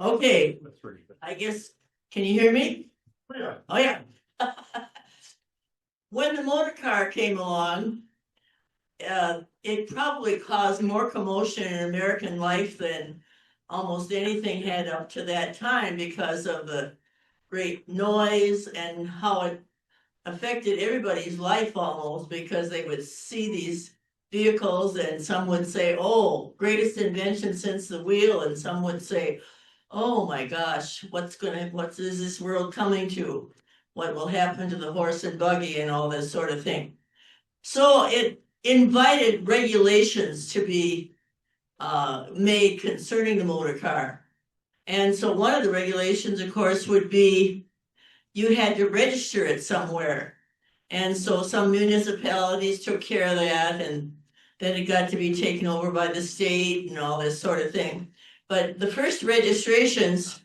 Okay, I guess, can you hear me? Yeah. Oh, yeah. When the motor car came along, it probably caused more commotion in American life than almost anything had up to that time because of the great noise and how it affected everybody's life almost, because they would see these vehicles and some would say, oh, greatest invention since the wheel, and some would say, oh my gosh, what is this world coming to? What will happen to the horse and buggy and all this sort of thing? So it invited regulations to be made concerning the motor car. And so one of the regulations, of course, would be you had to register it somewhere. And so some municipalities took care of that, and then it got to be taken over by the state and all this sort of thing. But the first registrations,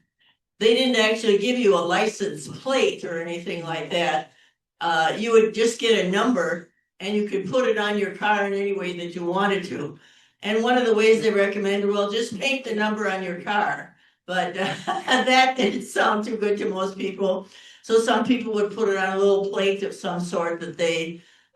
they didn't actually give you a license plate or anything like that. You would just get a number and you could put it on your car in any way that you wanted to. And one of the ways they recommended, well, just paint the number on your car. But that didn't sound too good to most people. So some people would put it on a little plate of some sort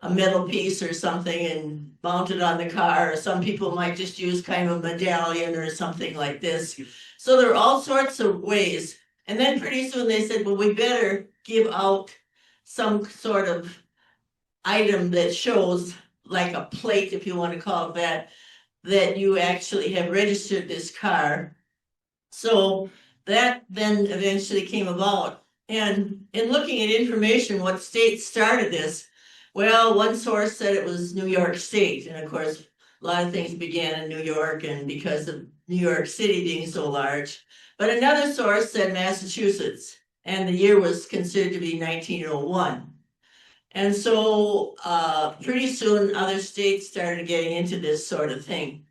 a metal piece or something, and mount it on the car. Or some people might just use kind of a medallion or something like this. So there are all sorts of ways. And then pretty soon they said, well, we better give out some sort of item that shows, like a plate, if you want to call it that you actually have registered this car. So that then eventually came about. And in looking at information, what state started this? Well, one source said it was New York State. And of course, a lot of things began in New York, and because of New York City being so large. But another source said Massachusetts, and the year was considered to be 1901. And so pretty soon other states started getting into this sort of thing.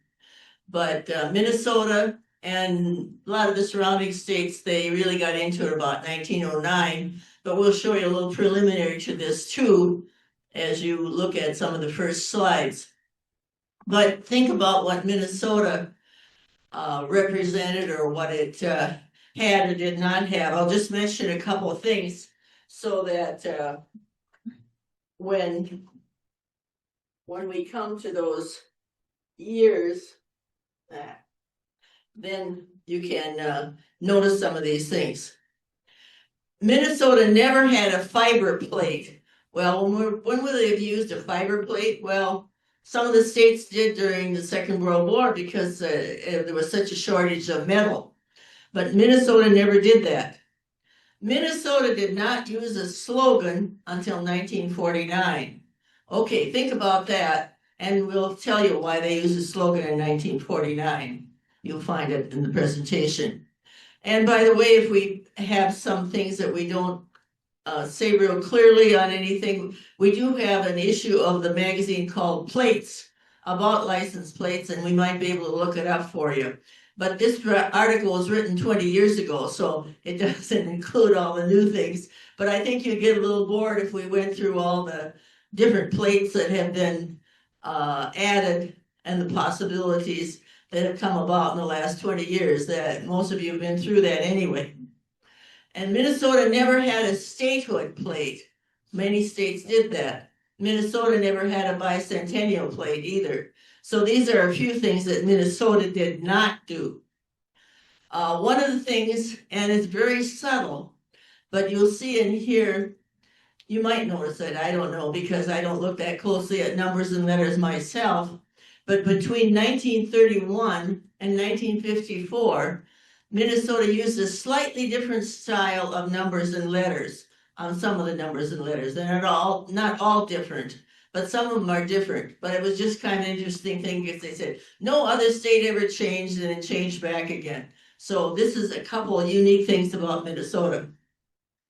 But Minnesota and a lot of the surrounding states, they really got into it about 1909. But we'll show you a little preliminary to this too, as you look at some of the first slides. But think about what Minnesota represented, or what it had or did not have. I'll just mention a couple of things so that when we come to those years, then you can notice some of these things. Minnesota never had a fiber plate. Well, when would they have used a fiber plate? Well, some of the states did during the Second World War, because there was such a shortage of metal. But Minnesota never did that. Minnesota did not use a slogan until 1949. Okay, think about that, and we'll tell you why they used a slogan in 1949. You'll find it in the presentation. And by the way, if we have some things that we don't say real clearly on anything, we do have an issue of the magazine called Plates, about license plates, and we might be able to look it up for you. But this article was written 20 years ago, so it doesn't include all the new things. But I think you'd get a little bored if we went through all the different plates that have been added, and the possibilities that have come about in the last 20 years, that most of you have been through that anyway. And Minnesota never had a statehood plate. Many states did that. Minnesota never had a bicentennial plate either. So these are a few things that Minnesota did not do. One of the things, and it's very subtle, but you'll see in here, you might notice it, I don't know, because I don't look that closely at numbers and letters myself, but between 1931 and 1954, Minnesota used a slightly different style of numbers and letters on some of the numbers and letters. They're not all different, but some of them are different. But it was just kind of an interesting thing, because they said no other state ever changed, and it changed back again. So this is a couple of unique things about Minnesota.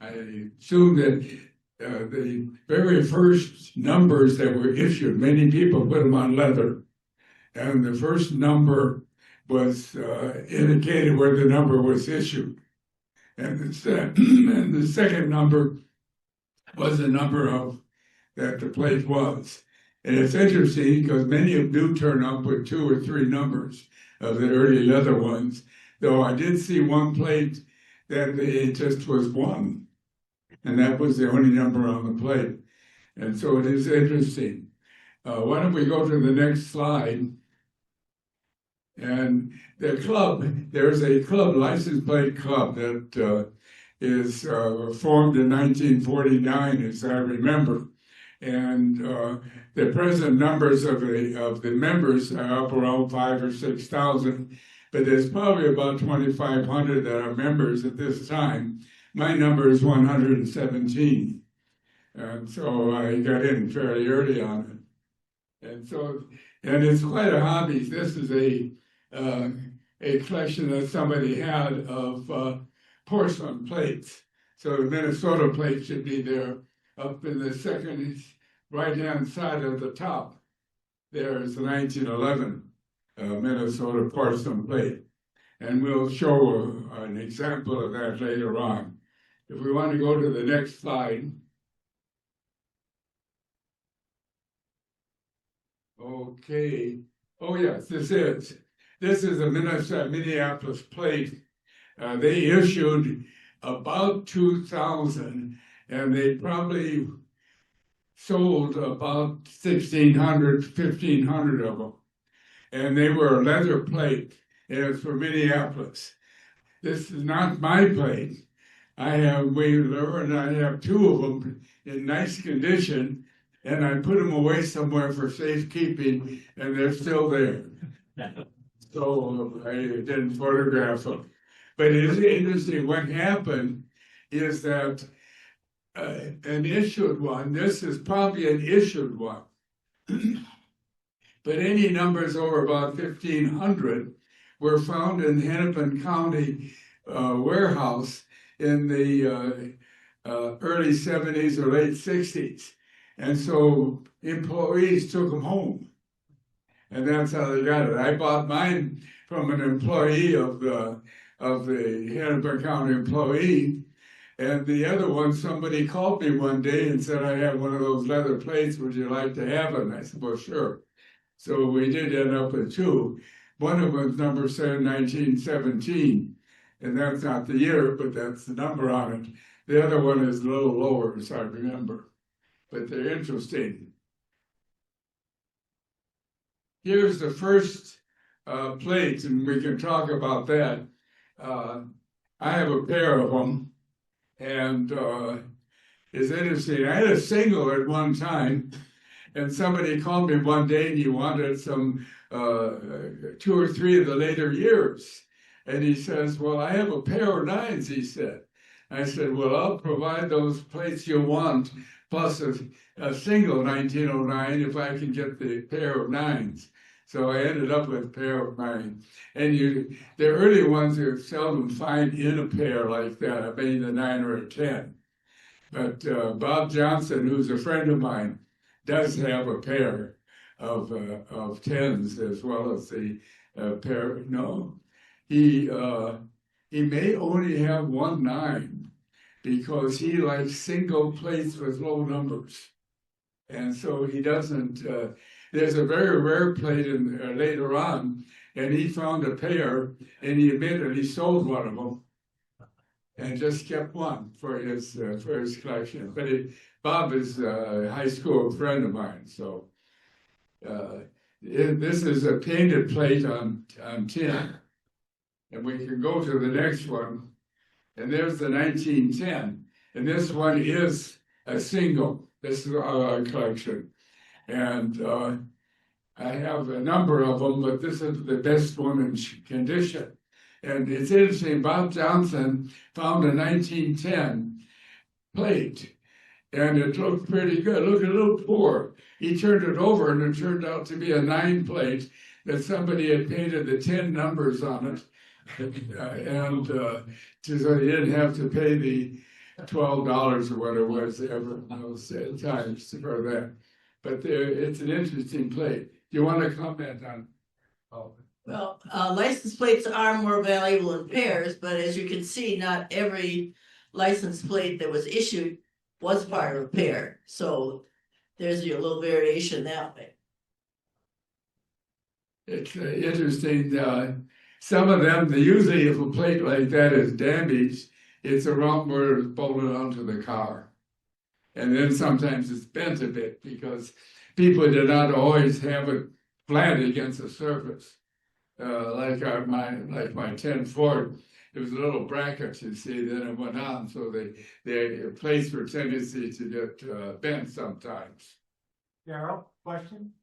I assume that the very first numbers that were issued, many people put them on leather. And the first number was indicated where the number was issued. And the second number was the number of that the plate was. And it's interesting because many of them do turn up with 2 or 3 numbers of the early leather ones. though I did see one plate that it just was one, and that was the only number on the plate. And so it is interesting. Why don't we go to the next slide? And the club, there's a club, license plate club, that is formed in 1949, as I remember. And the present numbers of the members are up around 5,000 or 6,000, but there's probably about 2,500 that are members at this time. My number is 117, and so I got in fairly early on it. And it's quite a hobby. This is a collection that somebody had of porcelain plates. So the Minnesota plate should be there up in the second right-hand side of the top. There is the 1911 Minnesota porcelain plate. And we'll show an example of that later on. If we want to go to the next slide. Okay. Oh, yes, this is a Minneapolis plate. They issued about 2,000, and they probably sold about 1,600, 1,500 of them. And they were a leather plate, and it's for Minneapolis. This is not my plate. I have two of them in nice condition, and I put them away somewhere for safekeeping, and they're still there. So I didn't photograph them. But it is interesting. What happened is that an issued one, this is probably an issued one, but any numbers over about 1,500 were found in Hennepin County warehouse in the early 70s or late 60s. And so employees took them home. And that's how they got it. I bought mine from an employee of the Hennepin County employee. And the other one, somebody called me one day and said, I have one of those leather plates. Would you like to have it? And I said, well, sure. So we did end up with two. One of them is number 1917. And that's not the year, but that's the number on it. The other one is a little lower, as I remember. But they're interesting. Here's the first plate, and we can talk about that. I have a pair of them, and it's interesting. I had a single at one time, and somebody called me one day, and he wanted some 2 or 3 of the later years. And he says, well, I have a pair of 9s, he said. I said, well, I'll provide those plates you want, plus a single 1909 if I can get the pair of 9s. So I ended up with a pair of 9. And the early ones you seldom find in a pair like that, maybe a 9 or a 10. But Bob Johnson, who's a friend of mine, does have a pair of 10s as well as the pair. No, he may only have 1 9 because he likes single plates with low numbers. And so he doesn't, there's a very rare plate later on, and he found a pair, and he admitted he sold one of them and just kept one for his collection. But Bob is a high school friend of mine, so this is a painted plate on tin. And we can go to the next one, and there's the 1910, and this one is a single. This is our collection, and I have a number of them, but this is the best one in condition. And it's interesting, Bob Johnson found a 1910 plate, and it looked pretty good. It looked a little poor. He turned it over, and it turned out to be a 9 plate that somebody had painted the 10 numbers on it. So he didn't have to pay the $12 or what it was ever those times for that. But it's an interesting plate. Do you want to comment on? Oh. Well, license plates are more valuable in pairs, but as you can see, not every license plate that was issued was part of a pair. So there's a little variation that way. It's interesting. some of them, usually if a plate like that is damaged, it's around where it's bolted onto the car. And then sometimes it's bent a bit because people did not always have it flat against the surface. Like my 10 Ford, there was a little bracket, you see, then it went on, so the plates were tendency to get bent sometimes. Darel, question?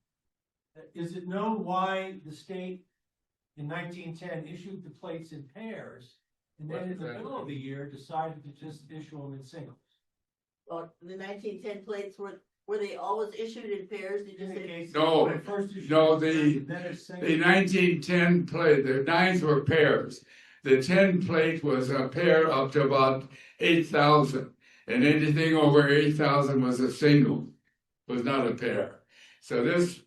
Is it known why the state in 1910 issued the plates in pairs, and then in the middle of the year decided to just issue them in singles? Well, the 1910 plates were they always issued in pairs? Did you say? No, When it first issued, no, then it's the single. 1910 plate, the 9s were pairs. The 10 plate was a pair up to about 8,000, and anything over 8,000 was a single, was not a pair. So this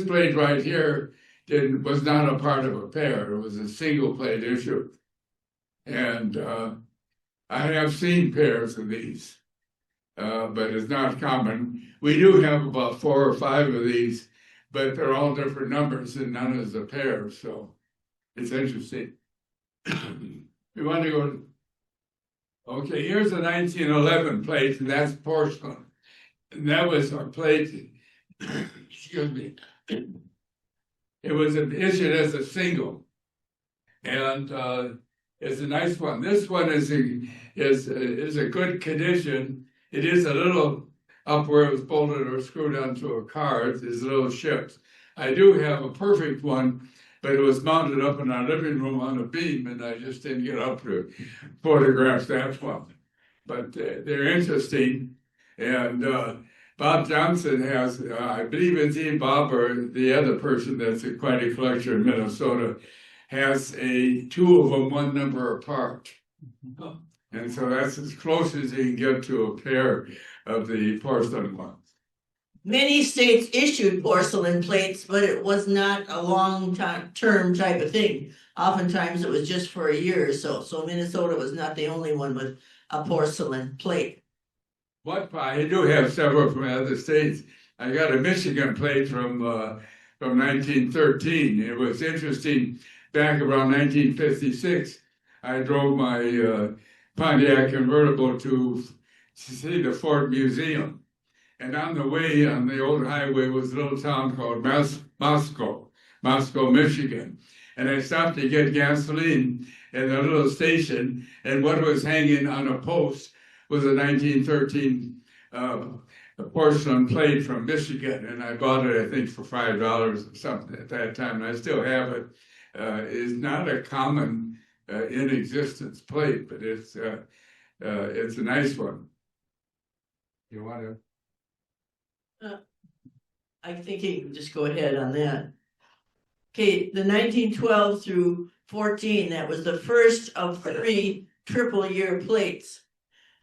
plate right here was not a part of a pair. It was a single plate issue, and I have seen pairs of these, but it's not common. We do have about 4 or 5 of these, but they're all different numbers, and none is a pair. So it's interesting. We want to go. Okay, here's a 1911 plate, and that's porcelain. And that was a plate. Excuse me. It was issued as a single, and it's a nice one. This one is a good condition. It is a little up where it was bolted or screwed onto a car. It's little ships. I do have a perfect one, but it was mounted up in our living room on a beam, and I just didn't get up to photograph that one. But they're interesting, and Bob Johnson has, I believe it's Bob or the other person that's quite a collector in Minnesota, has two of them one number apart. And so that's as close as you can get to a pair of the porcelain ones. Many states issued porcelain plates, but it was not a long-term type of thing. Oftentimes it was just for a year or so. So Minnesota was not the only one with a porcelain plate. But I do have several from other states. I got a Michigan plate from 1913. It was interesting. Back around 1956, I drove my Pontiac convertible to see the Ford Museum. And on the way, on the old highway, was a little town called Moscow, Michigan. And I stopped to get gasoline at a little station, and what was hanging on a post was a 1913 porcelain plate from Michigan, and I bought it, I think, for $5 or something at that time, and I still have it. It's not a common in existence plate, but it's a nice one. You want to? I think you can just go ahead on that. Okay, the 1912 through 14, that was the first of 3 triple year plates.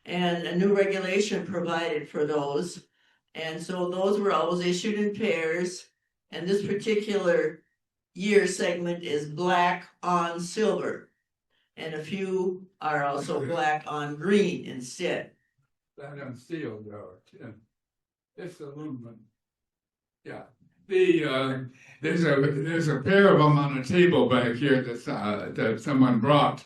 And a new regulation provided for those. And so those were always issued in pairs. And this particular year segment is black on silver. And a few are also black on green instead. That on steel, though. Yeah. It's aluminum. Yeah. There's a pair of them on a table back here that someone brought.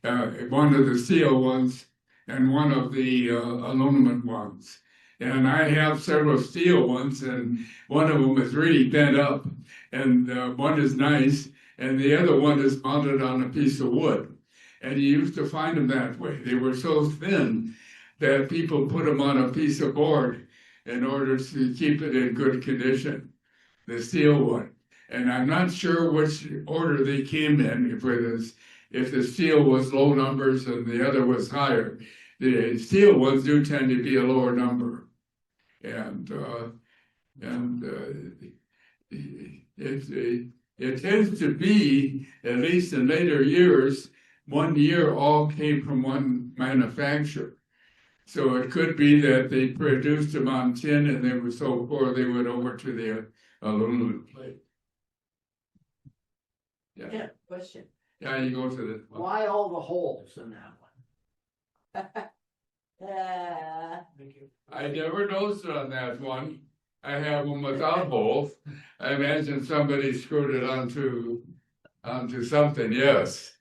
One of the steel ones and one of the aluminum ones. And I have several steel ones, and one of them is really bent up, and one is nice, and the other one is mounted on a piece of wood. And you used to find them that way. They were so thin that people put them on a piece of board in order to keep it in good condition, the steel one. And I'm not sure which order they came in, if the steel was low numbers and the other was higher. The steel ones do tend to be a lower number. And it tends to be, at least in later years, one year all came from one manufacturer. So it could be that they produced them on tin and they were so poor they went over to the aluminum plate. Yeah, question. Yeah, you go to the. Why all the holes in that one? Thank you. I never noticed it on that one. I have one without holes. I imagine somebody screwed it onto onto something, yes.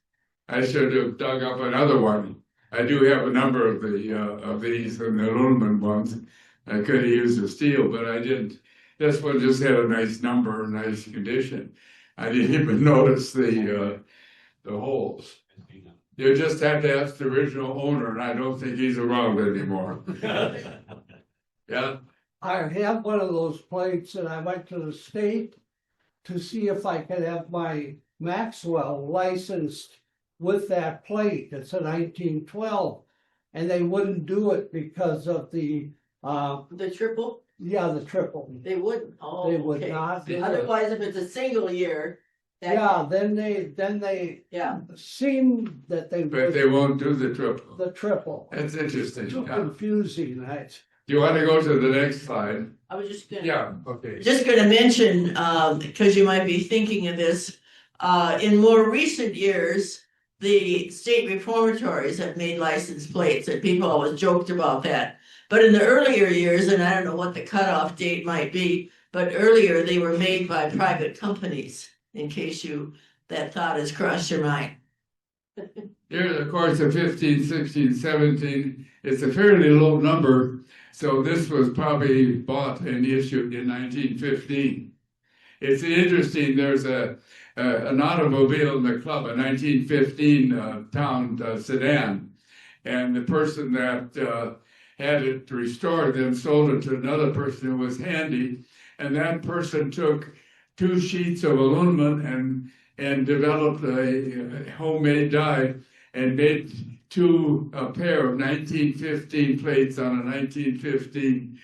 I should have dug up another one. I do have a number of these and the aluminum ones. I could have used the steel, but I didn't. This one just had a nice number, nice condition. I didn't even notice the holes. You just have to ask the original owner, and I don't think he's around anymore. Yeah. I have one of those plates and I went to the state to see if I could have my Maxwell licensed with that plate. It's a 1912. And they wouldn't do it because of the triple, the triple. they wouldn't, oh, They would okay. not do it. Otherwise, if it's a single year. that- Yeah, then they Yeah, seem that they But would they won't do the triple. the triple. That's interesting. Too Yeah. confusing. Do you want to go to the next slide? I was just gonna. Yeah, okay. Just gonna mention, because you might be thinking of this, in more recent years, the state reformatories have made license plates, and people always joked about that. But in the earlier years, and I don't know what the cutoff date might be, but earlier they were made by private companies, in case that thought has crossed your mind. Here, of course, the 15, 16, 17, it's a fairly low number. So this was probably bought and issued in 1915. It's interesting, there's an automobile in the club, a 1915 town sedan. And the person that had it restored then sold it to another person who was handy. And that person took 2 sheets of aluminum and developed a homemade die and made a pair of 1915 plates on a 1915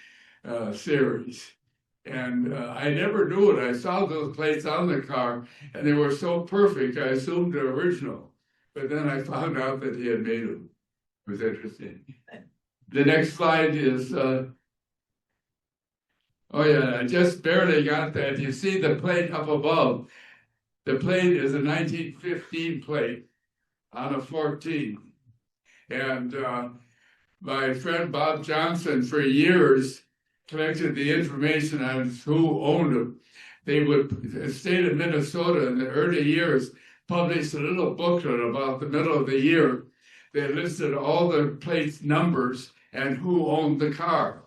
series. And I never knew it. I saw those plates on the car and they were so perfect, I assumed they're original. But then I found out that he had made them. It was interesting. The next slide is, oh yeah, I just barely got that. You see the plate up above. The plate is a 1915 plate on a 14. And my friend Bob Johnson for years collected the information on who owned them. The state of Minnesota in the early years published a little booklet about the middle of the year. They listed all the plates numbers and who owned the car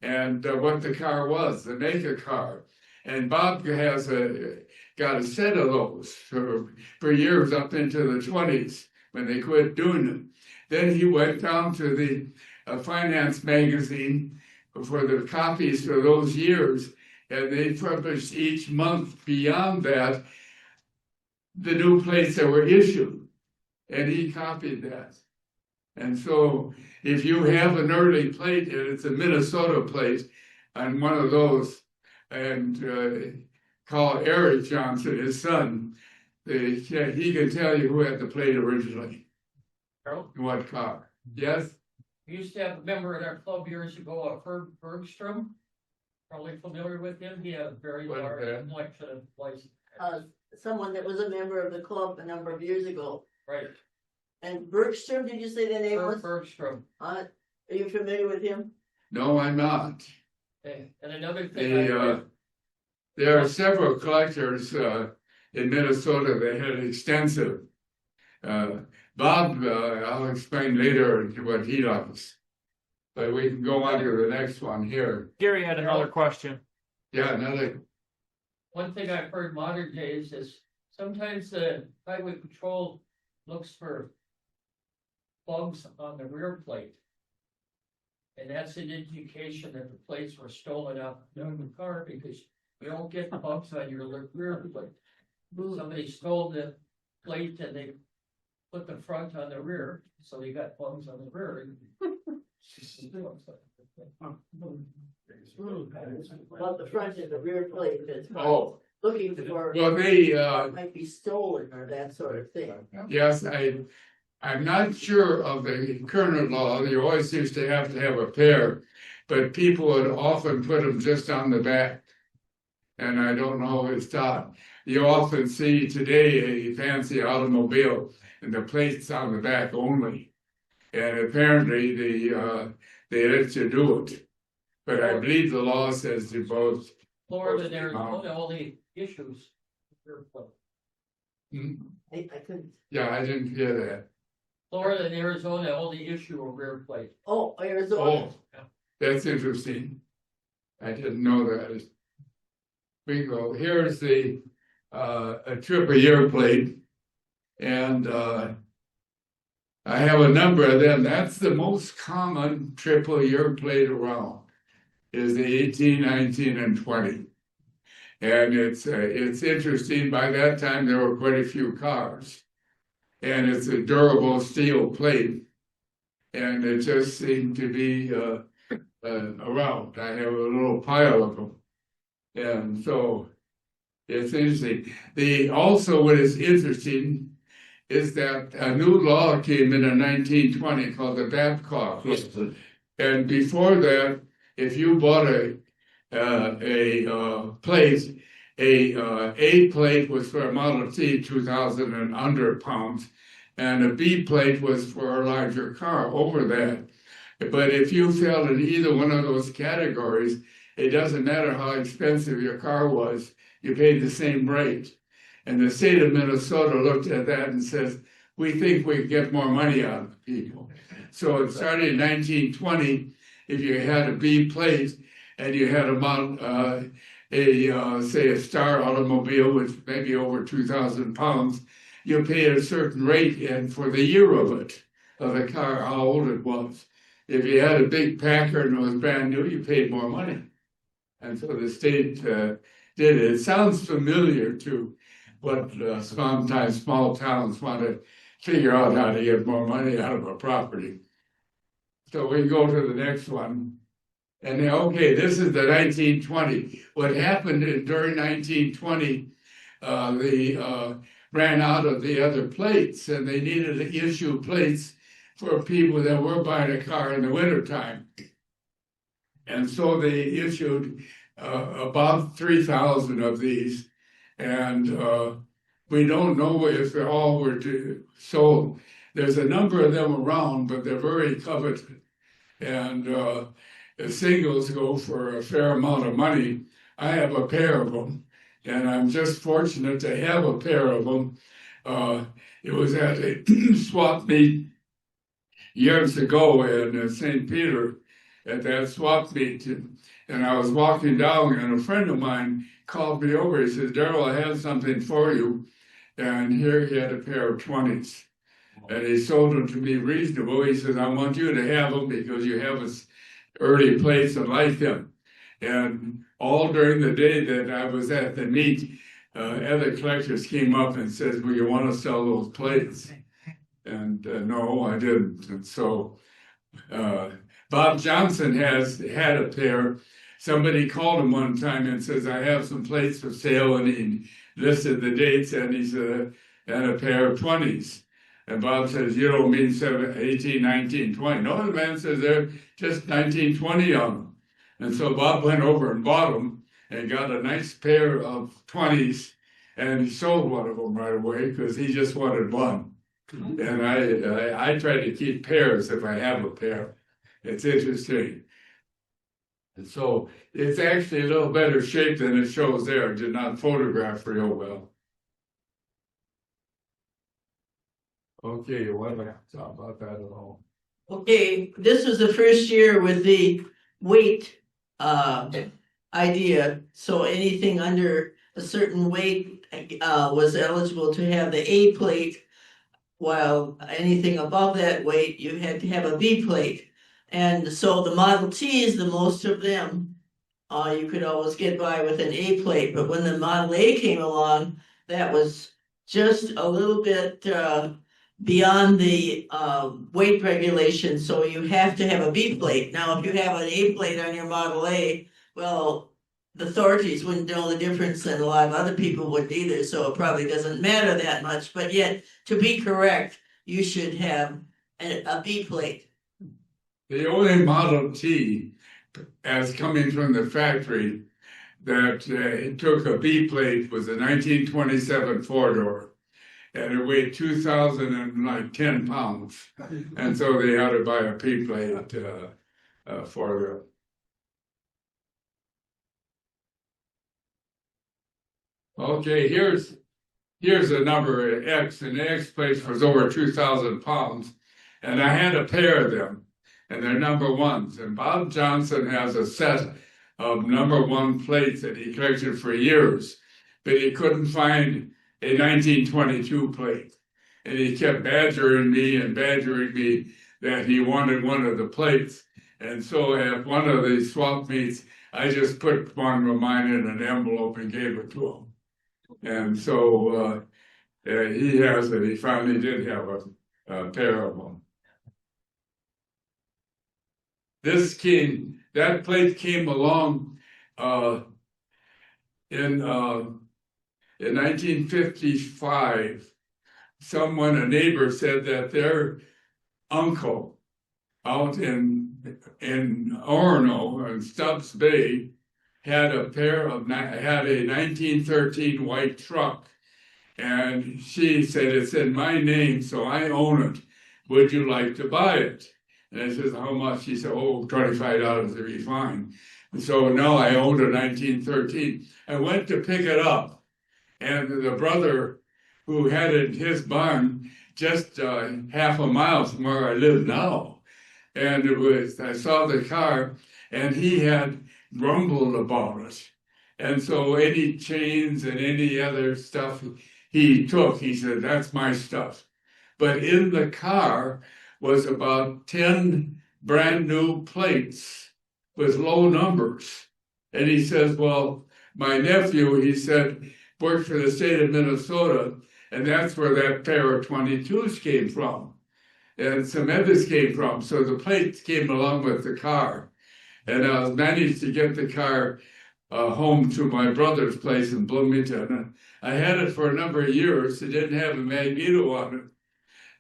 and what the car was, the make of car. And Bob has got a set of those for years up into the 20s when they quit doing them. Then he went down to the finance magazine for the copies for those years, and they published each month beyond that the new plates that were issued, and he copied that. And so if you have an early plate and it's a Minnesota plate on one of those, and call Eric Johnson, his son, he can tell you who had the plate originally. Harold? What car? Yes? We used to have a member in our club years ago, Herb Bergstrom. Probably familiar with him. He had a very What is large that? collection of licenses. Someone that was a member of the club a number of years ago. Right. And Bergstrom, did you say the name Herb was? Bergstrom. Are you familiar with him? No, I'm not. Okay. And another thing. There are several collectors in Minnesota that had extensive. Bob, I'll explain later what he does. But we can go on to the next one here. Gary had another question. Yeah, another. One thing I've heard modern days is sometimes the highway patrol looks for bugs on the rear plate. And that's an indication that the plates were stolen out of the car because you don't get bugs on your rear plate. Somebody stole the plate and they put the front on the rear, so they got bugs on the rear. Well, the front and the rear plate that's Oh, looking for, well, they, might be stolen or that sort of thing. yes, I'm not sure of the current law. You always used to have a pair, but people would often put them just on the back. And I don't know if it's taught. You often see today a fancy automobile and the plate's on the back only. And apparently they let you do it. But I believe the law says you both. Florida, there's only issues. Rear plate. Hmm? I couldn't. Yeah, I didn't hear that. Florida and Arizona only issue a rear plate. Oh, Arizona. Oh, that's interesting. I didn't know that. We go, here's the, a triple year plate. And, I have a number of them. That's the most common triple year plate around, is the 18, 19, and 20. And it's interesting, by that time there were quite a few cars. And it's a durable steel plate. And it just seemed to be around. I have a little pile of them. And so it's interesting. Also what is interesting is that a new law came in 1920 called the Babcock Law. And before that, if you bought a plate, A plate was for a Model T 2,000 and under pounds, and a B plate was for a larger car over that. But if you fell in either one of those categories, it doesn't matter how expensive your car was, you paid the same rate. And the state of Minnesota looked at that and says, we think we can get more money out of people. So it started in 1920. If you had a B plate and you had say a Star automobile with maybe over 2,000 pounds, you paid a certain rate and for the year of it, of the car, how old it was. If you had a big Packard and it was brand new, you paid more money. And so the state did it. It sounds familiar to what sometimes small towns want to figure out how to get more money out of a property. So we go to the next one. And okay, this is the 1920. What happened during 1920, they ran out of the other plates and they needed to issue plates for people that were buying a car in the wintertime. And so they issued about 3,000 of these. And we don't know if they all were sold. There's a number of them around, but they're very coveted. And the singles go for a fair amount of money. I have a pair of them, and I'm just fortunate to have a pair of them. It was at a swap meet years ago in St. Peter, at that swap meet, and I was walking down, and a friend of mine called me over. He says, Darel, I have something for you. And here he had a pair of 20s. And he sold them to me reasonable. He says, I want you to have them because you have an early place and like them. And all during the day that I was at the meet, other collectors came up and said, well, you want to sell those plates? And no, I didn't. And so Bob Johnson has had a pair. Somebody called him one time and says, I have some plates for sale, and he listed the dates, and he said, and a pair of 20s. And Bob says, you don't mean 18, 19, 20. No, the man says they're just 19, 20 on them. And so Bob went over and bought them and got a nice pair of 20s, and he sold one of them right away because he just wanted one. And I try to keep pairs if I have a pair. It's interesting. And so it's actually a little better shape than it shows there. It did not photograph real well. Okay, what do I talk about that at all? Okay, this was the first year with the weight idea. So anything under a certain weight was eligible to have the A plate, while anything above that weight, you had to have a B plate. And so the Model Ts, the most of them, you could always get by with an A plate. But when the Model A came along, that was just a little bit beyond the weight regulation. So you have to have a B plate. Now, if you have an A plate on your Model A, well, the authorities wouldn't know the difference, and a lot of other people wouldn't either. So it probably doesn't matter that much. But yet, to be correct, you should have a B plate. The only Model T, as coming from the factory, that it took a B plate was a 1927 four-door, and it weighed 2,010 pounds. And so they had to buy a B plate for them. Okay, here's here's a number X, and the X plate was over 2,000 pounds. And I had a pair of them, and they're number ones. And Bob Johnson has a set of number one plates that he collected for years, but he couldn't find a 1922 plate. And he kept badgering me that he wanted one of the plates. And so at one of the swap meets, I just put one of mine in an envelope and gave it to him. And so he has it. He finally did have a pair of them. That plate came along in 1955. A neighbor said that their uncle out in Orono in Stubbs Bay had a 1913 white truck, and she said, it's in my name, so I own it. Would you like to buy it? And I said, how much? She said, oh, $25 would be fine. And so now I owned a 1913. I went to pick it up, and the brother who had it in his barn just half a mile from where I live now. And I saw the car, and he had grumbled about it. And so any chains and any other stuff he took, he said, that's my stuff. But in the car was about 10 brand new plates with low numbers. And he says, well, my nephew, he said, worked for the state of Minnesota, and that's where that pair of 22s came from. And some others came from. So the plates came along with the car. And I managed to get the car home to my brother's place in Bloomington. I had it for a number of years. It didn't have a magneto on it.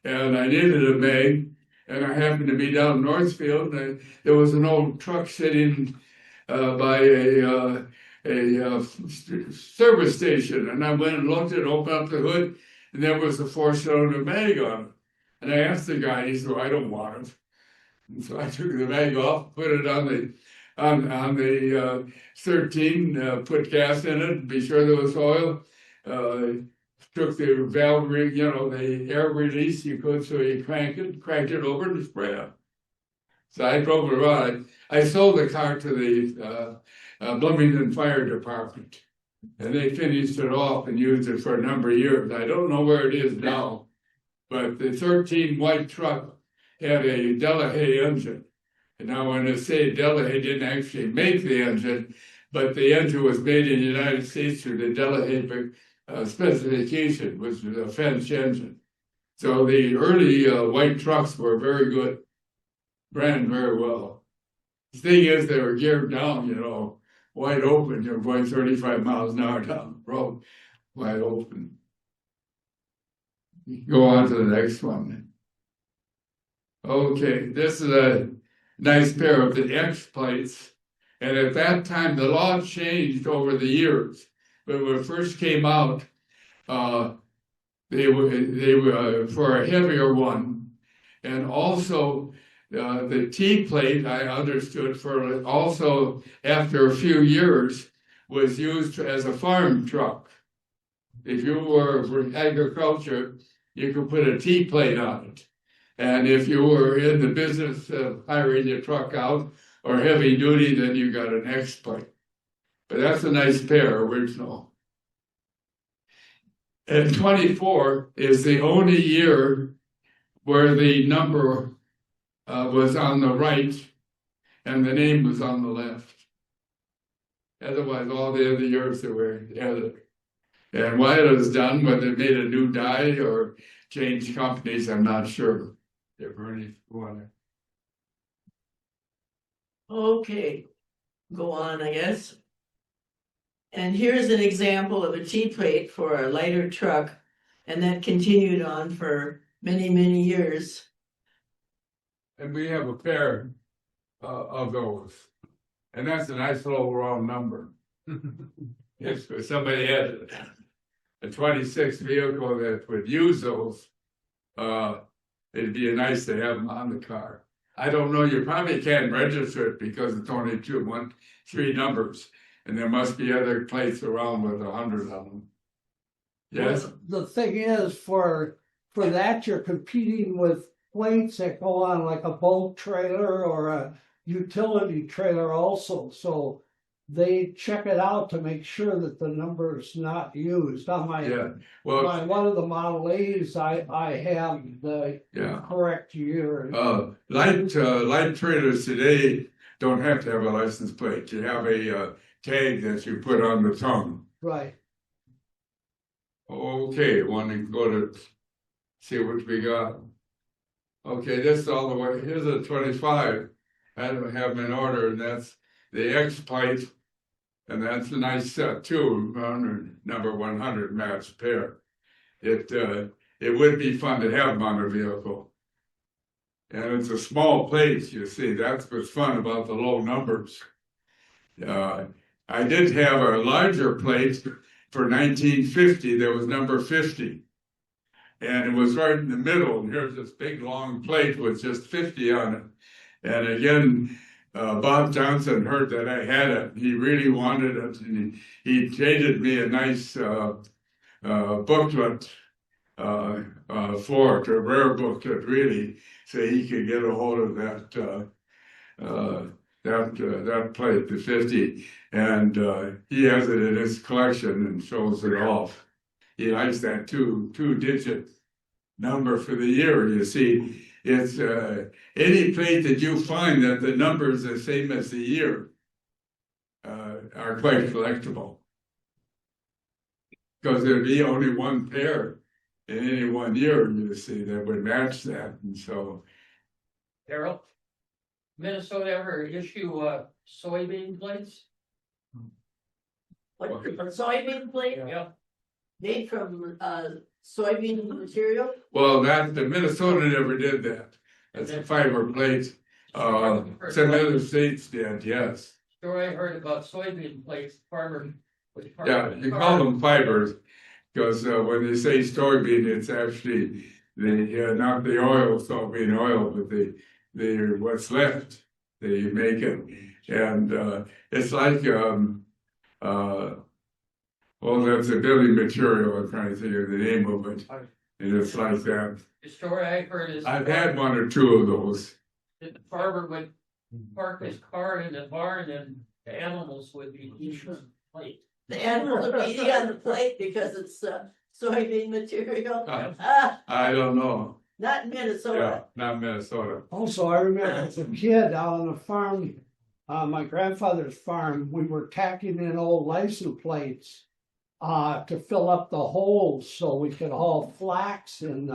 And I needed a mag. And I happened to be down Northfield. And there was an old truck sitting by a service station. And I went and looked and opened up the hood. And there was a 4-cylinder mag on it. And I asked the guy, he said, well, I don't want it. And so I took the mag off, put it on the 13, put gas in it, be sure there was oil. Took the valve ring, the air release you could, so you cranked it over and spray it. So I drove it around. I sold the car to the Bloomington Fire Department, and they finished it off and used it for a number of years. I don't know where it is now, but the 13 white truck had a Delahaye engine. And now when I say Delahaye didn't actually make the engine, but the engine was made in the United States through the Delahaye specification, which was a French engine. So the early white trucks were very good, ran very well. The thing is, they were geared down, wide open. You're going 35 miles an hour down the road, wide open. Go on to the next one. Okay, this is a nice pair of the X plates. And at that time, the law changed over the years. But when it first came out, they were for a heavier one. And also the T plate, I understood, for also after a few years, was used as a farm truck. If you were for agriculture, you could put a T plate on it. And if you were in the business of hiring your truck out or heavy duty, then you got an X plate. But that's a nice pair, original. And 24 is the only year where the number was on the right and the name was on the left. Otherwise, all the other years they were together. And why it was done, whether they made a new die or changed companies, I'm not sure. They're burning water. Okay, go on, I guess. And here's an example of a T-plate for a lighter truck, and that continued on for many, many years. And we have a pair of those. And that's a nice little round number. If somebody had a 26 vehicle that would use those, it'd be nice to have them on the car. I don't know, you probably can't register it because it's only 3 numbers. And there must be other plates around with 100 of them. Yes, The thing is, for that, you're competing with plates that go on like a boat trailer or a utility trailer also, so they check it out to make sure that the number is not used. On yeah, well, my one of the Model A's, I have the yeah. correct year. Light trailers today don't have to have a license plate. You have a tag that you put on the tongue. Right. Okay, want to go to see what we got. Okay, this is all the way. Here's a 25. I don't have them in order, and that's the X plate, and that's a nice set too. Number 100 match pair. It would be fun to have them on a vehicle. And it's a small plate, you see. That's what's fun about the low numbers. I did have a larger plate for 1950. There was number 50. And it was right in the middle. And here's this big long plate with just 50 on it. And again, Bob Johnson heard that I had it. He really wanted it. And he traded me a nice booklet for it, a rare booklet, really, so he could get a hold of that plate, the 50, and he has it in his collection and shows it off. He likes that two-digit number for the year. You see, it's any plate that you find that the number is the same as the year are quite collectible, because there'd be only one pair in any one year, you see, that would match that, and so. Darel, Minnesota ever issue soybean plates? What, a soybean plate Yeah. made from soybean material? Well, the Minnesota never did that. That's a fiber plate. Some other states did, yes. Sure, I heard about soybean plates, farmer. Yeah, you call them fibers, because when they say soybean, it's actually not the oil, soybean oil, but the what's left. They make it, and it's like well, that's a building material. I'm trying to think of the name of it, and it's like that. The story I heard is. I've had one or two of those. The farmer would park his car in the barn and the animals would be eating the plate. The animals are eating on the plate because it's soybean material? I don't know. Not in Yeah, Minnesota. not Minnesota. Also, I remember as a kid out on the farm, my grandfather's farm, we were tacking in old license plates to fill up the holes so we could haul flax in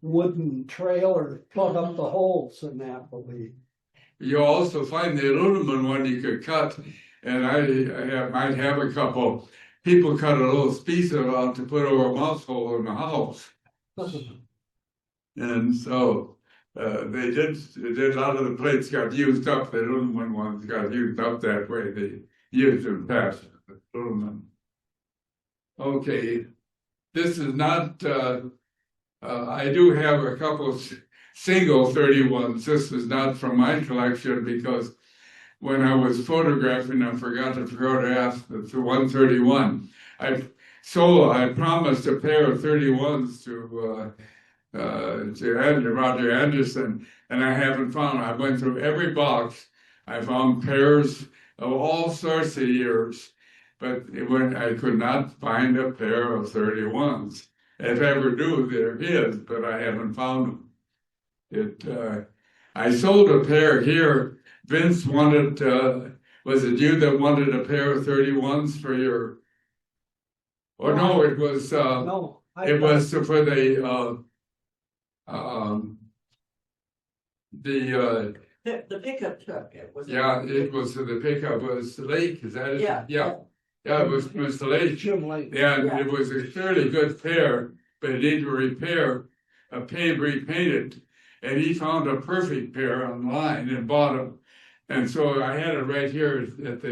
wooden trailers, plug up the holes in that, believe. You also find the aluminum one you could cut, and I might have a couple. People cut a little piece of it out to put over a mouse hole in the house. And so they did. A lot of the plates got used up. The aluminum ones got used up that way. They used them past aluminum. Okay, this is not. I do have a couple single 31s. This is not from my collection because when I was photographing, I forgot to photograph the 131. I promised a pair of 31s to Roger Anderson, and I haven't found. I went through every box. I found pairs of all sorts of years, but I could not find a pair of 31s. If I ever do, they're his, but I haven't found them. I sold a pair here. Vince wanted, was it you that wanted a pair of 31s for your? Or no, it was. No, it was for the pickup truck. It was. Yeah, it was the pickup. It was the Lake. Is that it? Yeah. Yeah, it was the Lake. Jim Lake. And Yeah. it was a fairly good pair, but it needed repair, repainted. And he found a perfect pair online and bought them. And so I had it right here at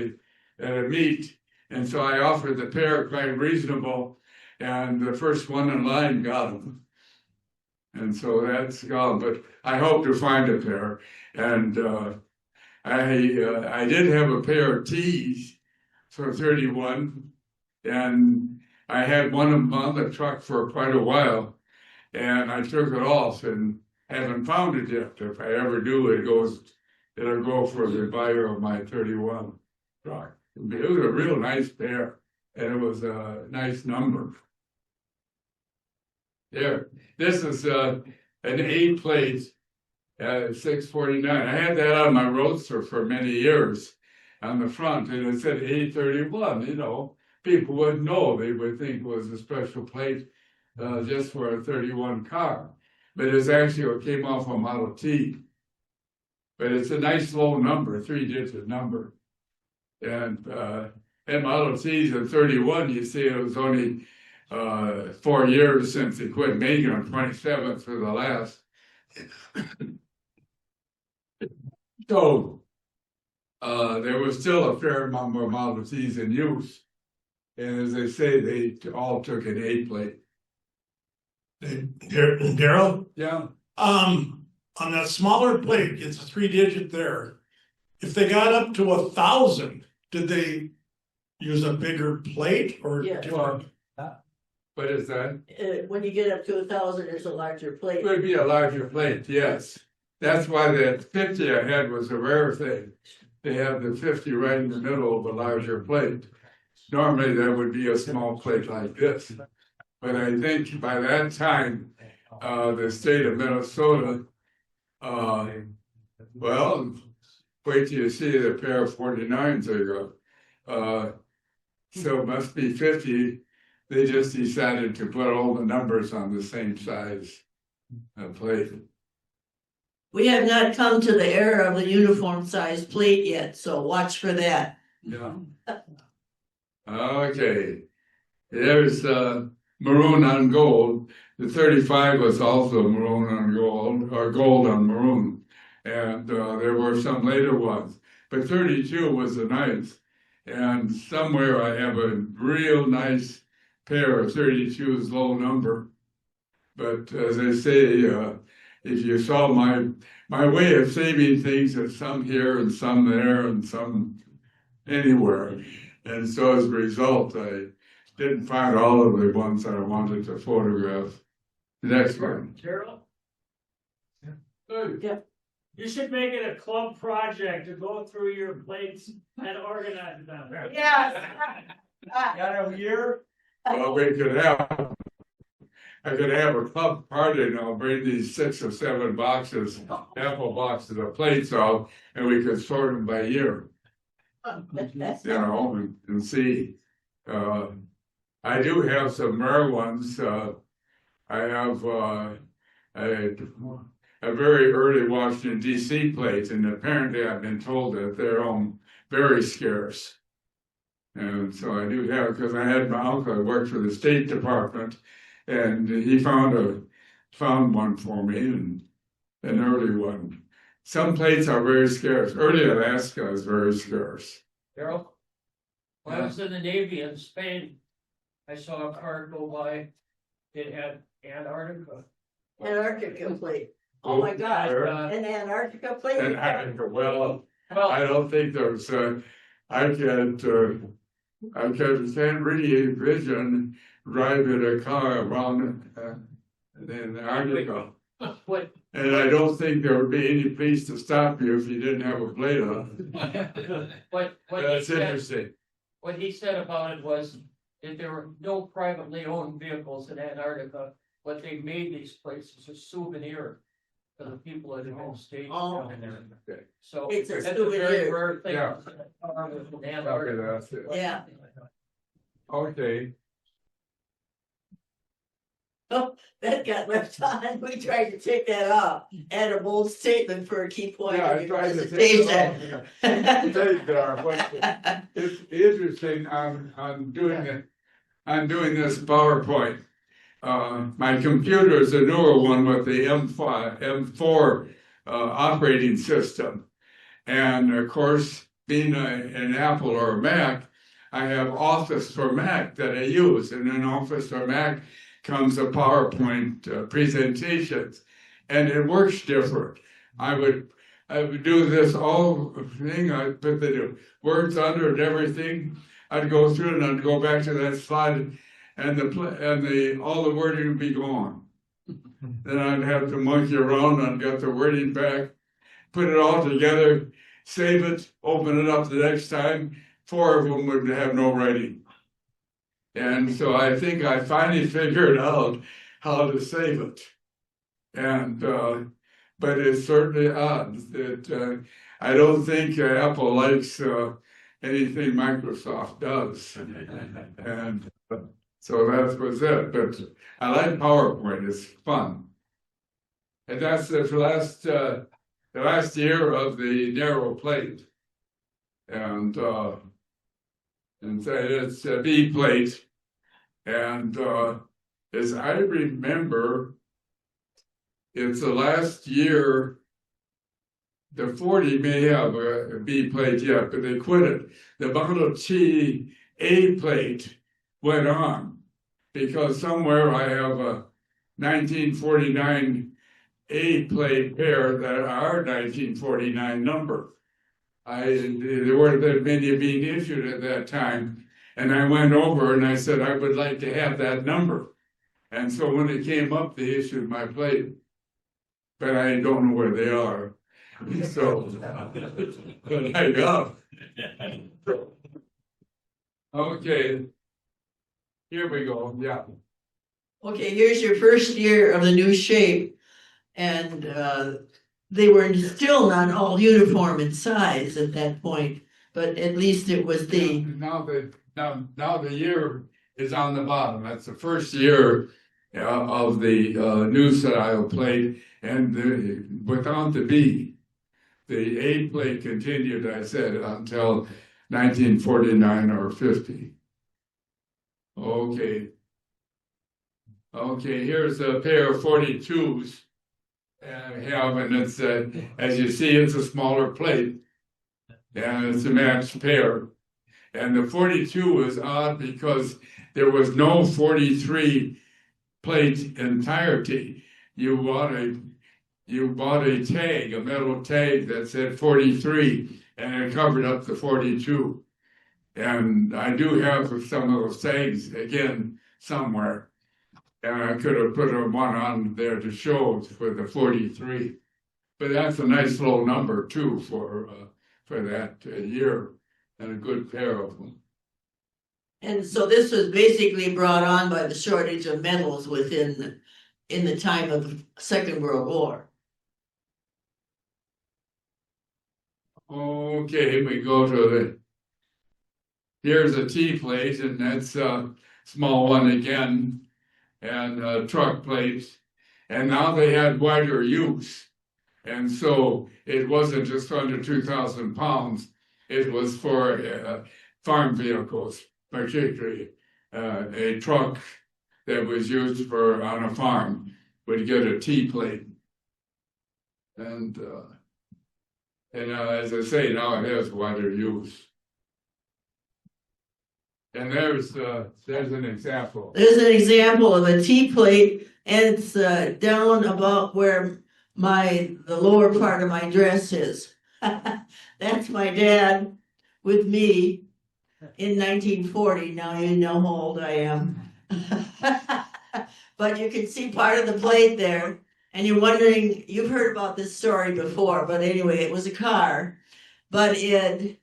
a meet. And so I offered the pair quite reasonable. And the first one in line got them. And so that's gone. But I hope to find a pair. And I did have a pair of tees for 31. And I had one of them on the truck for quite a while, and I took it off and haven't found it yet. If I ever do, it'll go for the buyer of my 31 truck. It was a real nice pair, and it was a nice number. There, this is an 8-plate 649. I had that on my Roadster for many years on the front, and it said 831. You know, people wouldn't know; they would think it was a special plate just for a 31 car. But it's actually it came off a Model T. But it's a nice low number, 3-digit number. And Model T's at 31, you see, it was only 4 years since they quit making them, 27th for the last. So there was still a fair number of Model T's in use. And as they say, they all took an 8-plate. Darel, Yeah. on that smaller plate, it's a 3-digit there. If they got up to 1,000, did they use a bigger plate or Yeah. different? What is that? When you get up to 1,000, there's a larger plate. It would be a larger plate, yes. That's why that 50 I had was a rare thing. They have the 50 right in the middle of a larger plate. Normally, that would be a small plate like this. But I think by that time, the state of Minnesota, well, wait till you see the pair of 49s they got. So it must be 50. They just decided to put all the numbers on the same size plate. We have not come to the era of the uniform size plate yet, so watch for that. Yeah. Okay. There's maroon on gold. The 35 was also maroon on gold, or gold on maroon. And there were some later ones. But 32 was a nice. And somewhere I have a real nice pair of 32's low number. But as I say, if you saw my way of saving things, it's some here and some there and some anywhere. And so as a result, I didn't find all of the ones that I wanted to photograph. The next one. Darel, Good. you should make it a club project to go through your plates and organize them. Yes. Got a year? Well, I could have a club party and I'll bring these 6 or 7 boxes, apple boxes of plates out, and we could sort them by year, you know, and see. I do have some rare ones. I have a very early Washington, D.C. plate, and apparently I've been told that they're very scarce. And so I do have, because I had my uncle who worked for the State Department, and he found one for me, and an early one. Some plates are very scarce. Early Alaska is very scarce. Darrell, when I was in the Navy in Spain, I saw a car go by. It had Antarctica. Antarctica plate. Oh my God, an Antarctica plate? And well, Well, I don't think there's, I can't really envision driving a car around Antarctica. what And I don't think there would be any place to stop you if you didn't have a plate on. What he That's said, interesting. what he said about it was that there were no privately owned vehicles in Antarctica, but they made these places a souvenir for the people that have stayed Oh. down there. Okay. So It's a that's a very souvenir. rare thing. Yeah. In Okay, Antarctica. that's it. Yeah. Okay. Oh, that got left on. We tried to take that off. Add a bold statement for a key point Yeah, of I your tried to take presentation. it off. There are, but it's interesting, I'm doing this PowerPoint. My computer is a newer one with the M4 operating system. And of course, being an Apple or a Mac, I have Office for Mac that I use. And in Office for Mac comes a PowerPoint presentations, and it works different. I would do this whole thing. I'd put the words under and everything. I'd go through and I'd go back to that slide, and all the wording would be gone. Then I'd have to monkey around and get the wording back, put it all together, save it, open it up the next time. 4 of them would have no writing. And so I think I finally figured out how to save it. And but it's certainly odd that I don't think Apple likes anything Microsoft does. And so that was it. But I like PowerPoint, it's fun. And that's the last year of the narrow plate. And so it's a B plate. And as I remember, it's the last year, the 40 may have a B plate yet, but they quit it. The Model T A plate went on because somewhere I have a 1949 A plate pair that are 1949 number. There weren't that many being issued at that time. And I went over and I said, I would like to have that number. And so when it came up, they issued my plate. But I don't know where they are. So, but I got. Okay. Here we go. Yeah. Okay, here's your first year of the new shape. And they were still not all uniform in size at that point, but at least it was the. Now the year is on the bottom. That's the first year of the new style plate, and without the B. The A plate continued, I said, until 1949 or 50. Okay. Okay, here's a pair of 42s. I have, and it's, as you see, it's a smaller plate. And it's a matched pair. And the 42 was odd because there was no 43 plate entirety. You bought a tag, a metal tag that said 43, and it covered up the 42. And I do have some of those tags again somewhere. And I could have put one on there to show for the 43. But that's a nice low number too for that year, and a good pair of them. And so this was basically brought on by the shortage of metals in the time of the Second World War. Okay, we go to here's a T plate, and that's a small one again, and truck plates. And now they had wider use. And so it wasn't just under 2,000 pounds. It was for farm vehicles, particularly a truck that was used on a farm would get a T plate. And as I say, now it has wider use. And there's an example. There's an example of a T plate, and it's down about where the lower part of my dress is. That's my dad with me in 1940. Now you know how old I am. But you can see part of the plate there, and you're wondering, you've heard about this story before, but anyway, it was a car, but it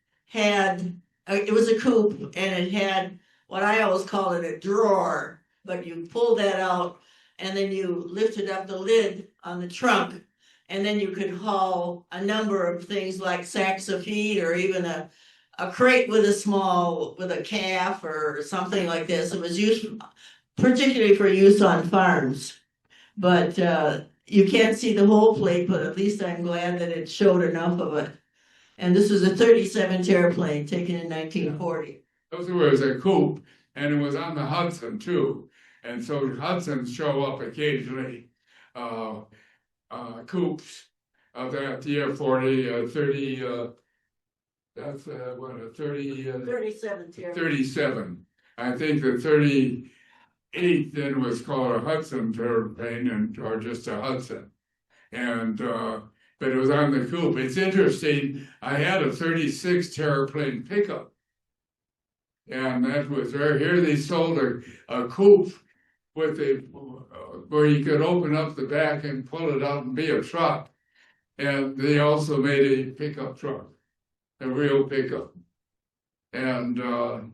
was a coupe, and it had what I always call it a drawer, but you pull that out, and then you lifted up the lid on the trunk, and then you could haul a number of things like sacks of feed, or even a crate with a calf or something like this. It was used particularly for use on farms, but you can't see the whole plate, but at least I'm glad that it showed enough of it. And this was a 37 airplane taken in 1940. Those was a coupe, and it was on the Hudson too. And so Hudsons show up occasionally, coupes of that year 40, 30, that's what, a 30, 37 airplane. 37. I think the 38 then was called a Hudson airplane, or just a Hudson. And but it was on the coupe. It's interesting, I had a 36 airplane pickup. And that was there. Here they sold a coupe with where you could open up the back and pull it out and be a truck. And they also made a pickup truck, a real pickup. And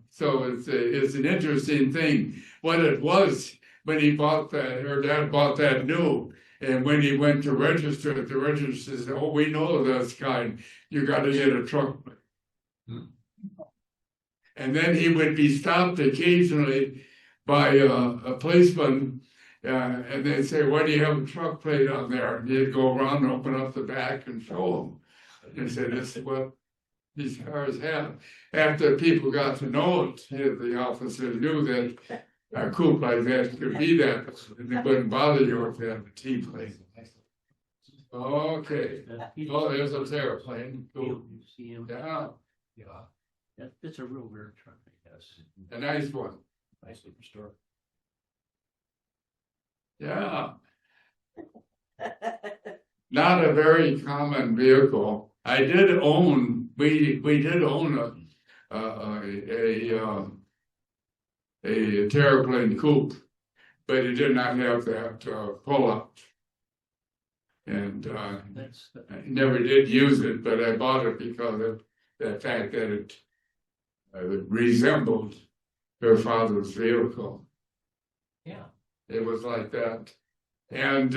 so it's an interesting thing. What it was when he bought that, her dad bought that new, and when he went to register it, the register said, "Oh, we know this kind. You got to get a truck." And then he would be stopped occasionally by a policeman, and they'd say, "Why do you have a truck plate on there?" And he'd go around and open up the back and show them. And say, "This is what these cars have." After people got to know it, the officers knew that a coupe like that could be that, and they wouldn't bother you if they had a T plate. Okay. Oh, there's a airplane. Cool. You see him? Yeah, Yeah, it's a real rare truck, I guess. a nice one. Nice superstore. Yeah. Not a very common vehicle. I did own. We did own a terraplane coupe, but it did not have that pull-up. And I never did use it, but I bought it because of the fact that it resembled her father's vehicle. Yeah. It was like that. And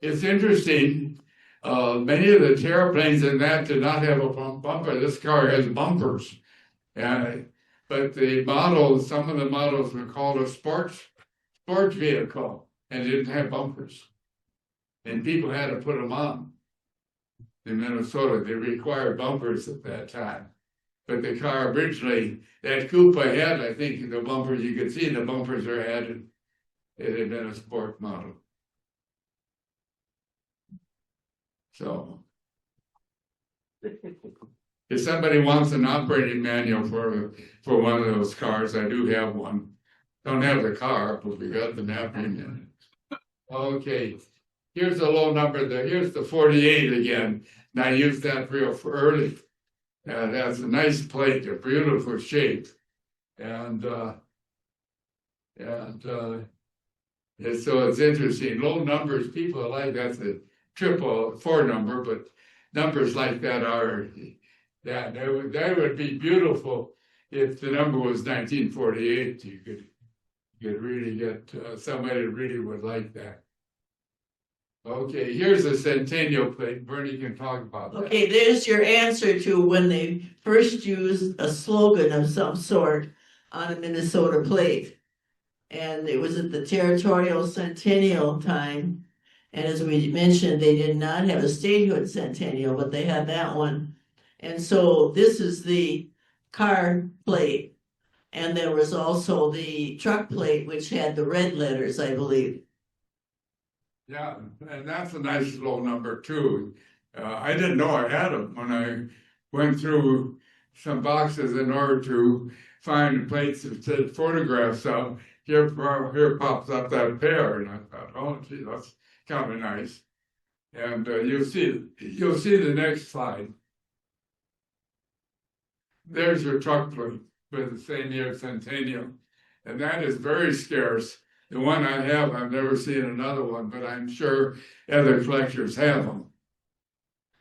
it's interesting, many of the terraplanes in that did not have a bumper. This car has bumpers. But the models, some of the models were called a sports vehicle and didn't have bumpers. And people had to put them on. In Minnesota, they required bumpers at that time. But the car originally, that coupe I had, I think the bumpers, you could see the bumpers are added. It had been a sport model. So, if somebody wants an operating manual for one of those cars, I do have one. Don't have the car, but we got the operating manual. Okay, here's a low number. Here's the 48 again. And I used that real early. That's a nice plate, a beautiful shape, and so it's interesting. Low numbers, people like that's a 4 number, but numbers like that are that would be beautiful if the number was 1948. You could really get somebody who really would like that. Okay, here's a centennial plate. Bernie can talk about that. Okay, there's your answer to when they first used a slogan of some sort on a Minnesota plate. And it was at the territorial centennial time. And as we mentioned, they did not have a statehood centennial, but they had that one. And so this is the car plate. And there was also the truck plate, which had the red letters, I believe. Yeah, and that's a nice low number too. I didn't know I had them when I went through some boxes in order to find plates that said photographs of. Here pops up that pair, and I thought, oh, gee, that's kind of nice. And you'll see the next slide. There's your truck plate with the same year centennial, and that is very scarce. The one I have, I've never seen another one, but I'm sure other collectors have them.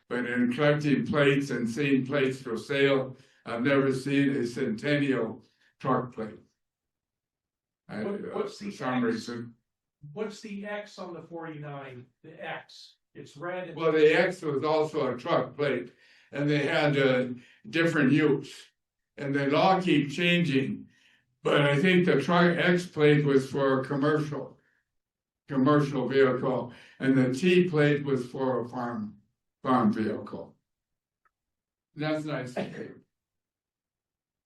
But in collecting plates and seeing plates for sale, I've never seen a centennial truck plate. What's the for some X? reason? What's the X on the 49? The X, it's red. Well, the X was also a truck plate, and they had a different use. And the law keep changing. But I think the truck X plate was for a commercial vehicle, and the T plate was for a farm vehicle. That's nice.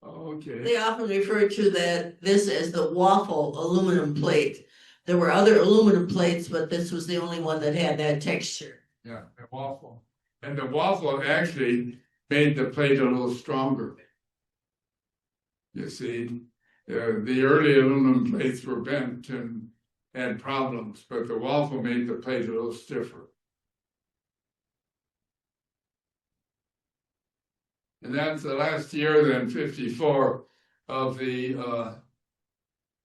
Okay. They often refer to this as the waffle aluminum plate. There were other aluminum plates, but this was the only one that had that texture. Yeah, the waffle. And the waffle actually made the plate a little stronger. You see, the early aluminum plates were bent and had problems, but the waffle made the plate a little stiffer. And that's the last year, then 54, of the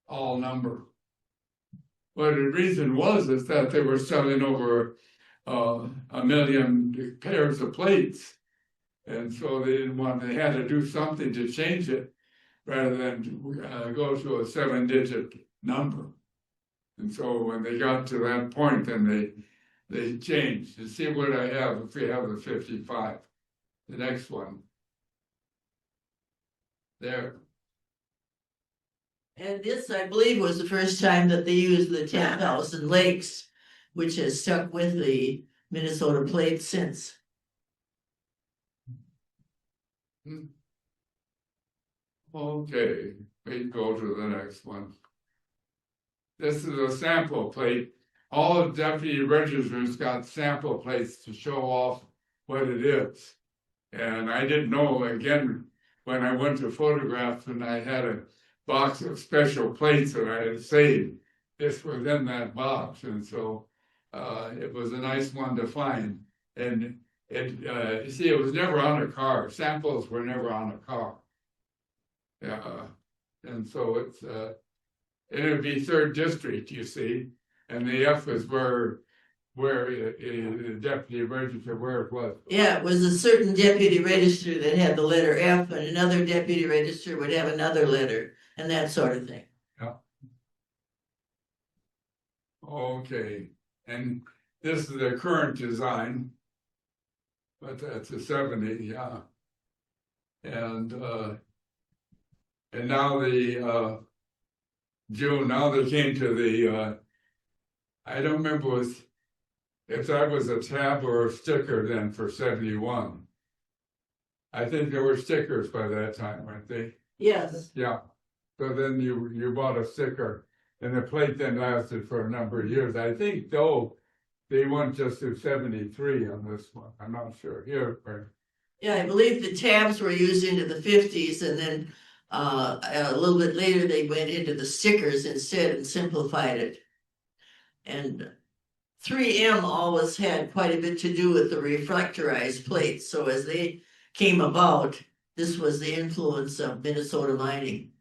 all number. Well, the reason was is that they were selling over 1 million pairs of plates. And so they didn't want, they had to do something to change it rather than go to a 7-digit number. And so when they got to that point, then they changed. You see what I have if we have the 55, the next one. There. And this, I believe, was the first time that they used the 10,000 lakes, which has stuck with the Minnesota plate since. Okay, we go to the next one. This is a sample plate. All the deputy registers got sample plates to show off what it is. And I didn't know, again, when I went to photograph and I had a box of special plates that I had saved, this was in that box. And so it was a nice one to find. And you see, it was never on a car. Samples were never on a car. And so it's, it would be 3rd district, you see, and the F is where the deputy register, where it was. Yeah, it was a certain deputy register that had the letter F, and another deputy register would have another letter, and that sort of thing. Yeah. Okay, and this is the current design, but that's a 70, yeah. And now the June, now they came to the I don't remember if that was a tab or a sticker then for 71. I think there were stickers by that time, weren't they? Yes. Yeah. So then you bought a sticker, and the plate then lasted for a number of years. I think though they went just to 73 on this one. I'm not sure. Here. Yeah, I believe the tabs were used into the 50s, and then a little bit later they went into the stickers instead and simplified it. And 3M always had quite a bit to do with the refractorized plates. So as they came about, this was the influence of Minnesota mining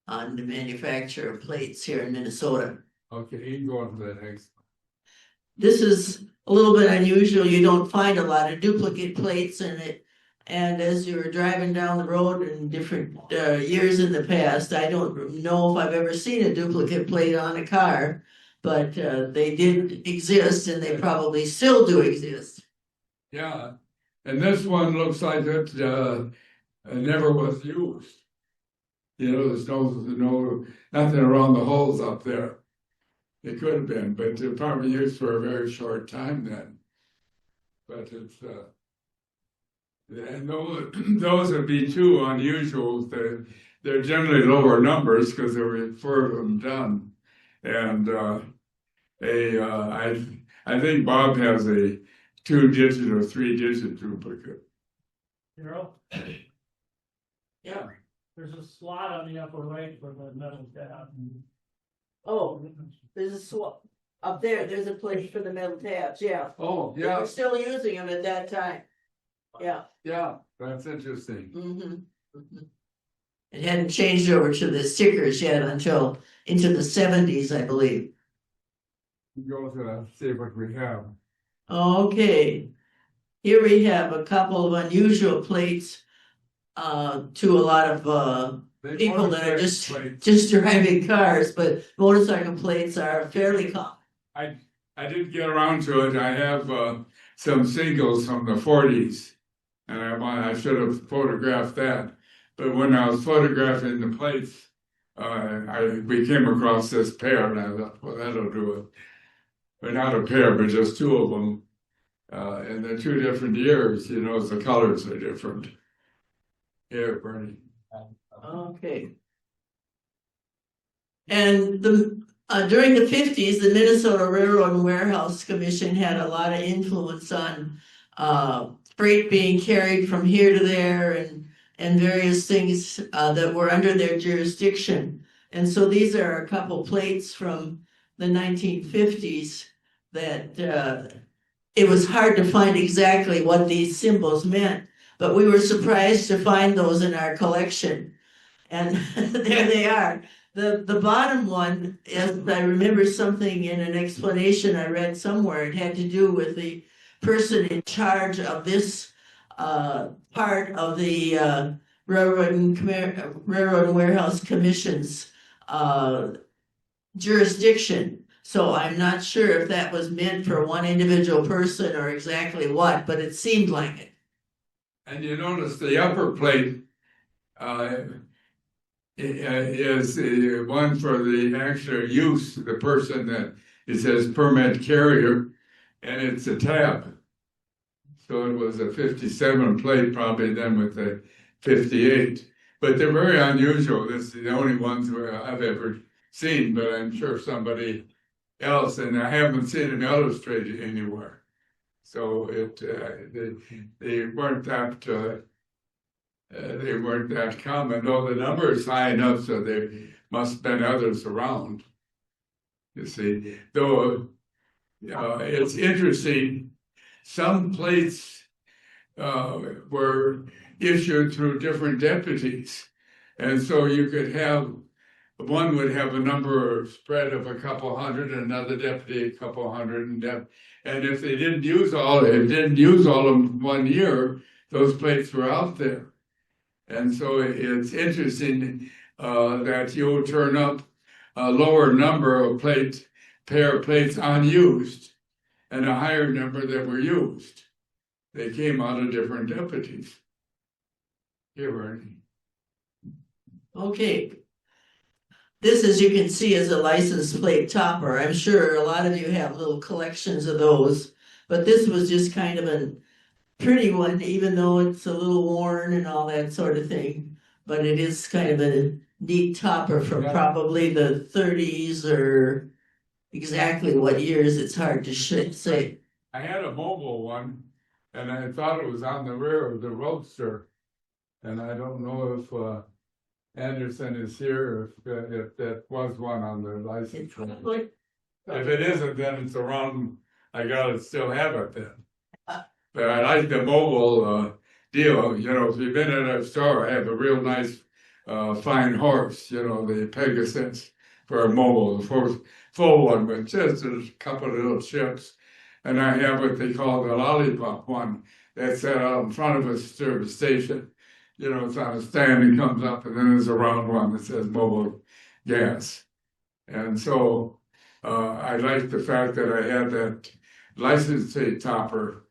on the manufacture of plates here in Minnesota. Okay, you can go on to the next. This is a little bit unusual. You don't find a lot of duplicate plates in it. And as you were driving down the road in different years in the past, I don't know if I've ever seen a duplicate plate on a car, but they did exist, and they probably still do exist. Yeah, and this one looks like it never was used. You know, there's no nothing around the holes up there. It could have been, but they're probably used for a very short time then. But it's and those would be too unusual. They're generally lower numbers because they were further them done. And I think Bob has a 2-digit or 3-digit duplicate. Darel, Yeah. there's a slot on the upper right for the metal tab. Oh, there's a swap up there. There's a place for the metal tabs. Yeah. Oh, They yeah, were still using them at that time. Yeah. yeah, that's interesting. Mm-hmm. It hadn't changed over to the stickers yet until into the 70s, I believe. Go to see what we have. Okay. Here we have a couple of unusual plates to a lot of people that are just driving cars, but motorcycle plates are fairly common. I did get around to it. I have some singles from the 40s, and I should have photographed that. But when I was photographing the plates, we came across this pair, and I thought, well, that'll do it. But not a pair, but just 2 of them. And they're 2 different years, you know, the colors are different. Here, Bernie. Okay. And during the 50s, the Minnesota Railroad and Warehouse Commission had a lot of influence on freight being carried from here to there and various things that were under their jurisdiction. And so these are a couple plates from the 1950s that it was hard to find exactly what these symbols meant, but we were surprised to find those in our collection. And there they are. The bottom one, as I remember something in an explanation I read somewhere, it had to do with the person in charge of this part of the Railroad and Warehouse Commission's jurisdiction. So I'm not sure if that was meant for one individual person or exactly what, but it seemed like it. And you notice the upper plate is the one for the actual use, the person that it says permit carrier, and it's a tab. So it was a 57 plate probably then with the 58. But they're very unusual. This is the only ones where I've ever seen, but I'm sure somebody else, and I haven't seen it illustrated anywhere. So they weren't that common, though the number is high enough, so there must have been others around. You see, though it's interesting, some plates were issued through different deputies, and so you could have one would have a number spread of a couple hundred, and another deputy a couple hundred, and if they didn't use all in 1 year, those plates were out there. And so it's interesting that you'll turn up a lower number of pair of plates unused and a higher number that were used. They came out of different deputies. Here, Bernie. Okay. This, as you can see, is a license plate topper. I'm sure a lot of you have little collections of those, but this was just kind of a pretty one, even though it's a little worn and all that sort of thing. But it is kind of a neat topper from probably the 30s or exactly what years, it's hard to say. I had a mobile one, and I thought it was on the rear of the Roadster. And I don't know if Anderson is here, if that was one on the license. If it isn't, then it's around, I gotta still have it then. But I like the mobile deal. You know, if you've been at a store, I have a real nice fine horse, you know, the Pegasus for a mobile, the full one with just a couple of little chips. And I have what they call the lollipop one that's out in front of a service station. You know, it's on a stand and comes up, and then there's a round one that says mobile gas. And so I like the fact that I had that license plate topper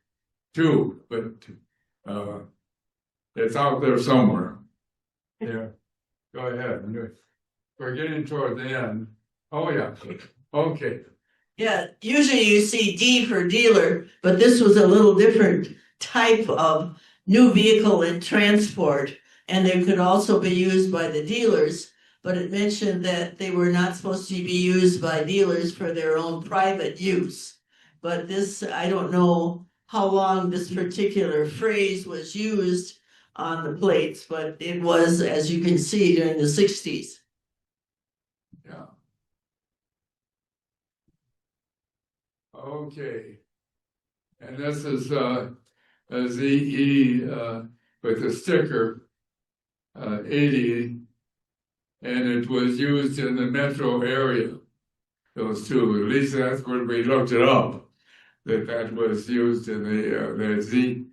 too, but it's out there somewhere. Yeah, go ahead. We're getting toward the end. Oh, yeah. Okay. Yeah, usually you see D for dealer, but this was a little different type of new vehicle and transport, and they could also be used by the dealers, but it mentioned that they were not supposed to be used by dealers for their own private use. But this, I don't know how long this particular phrase was used on the plates, but it was, as you can see, during the 60s. Yeah. Okay. And this is a ZE with a sticker 80, and it was used in the metro area. Those two, at least that's when we looked it up, that was used in the ZE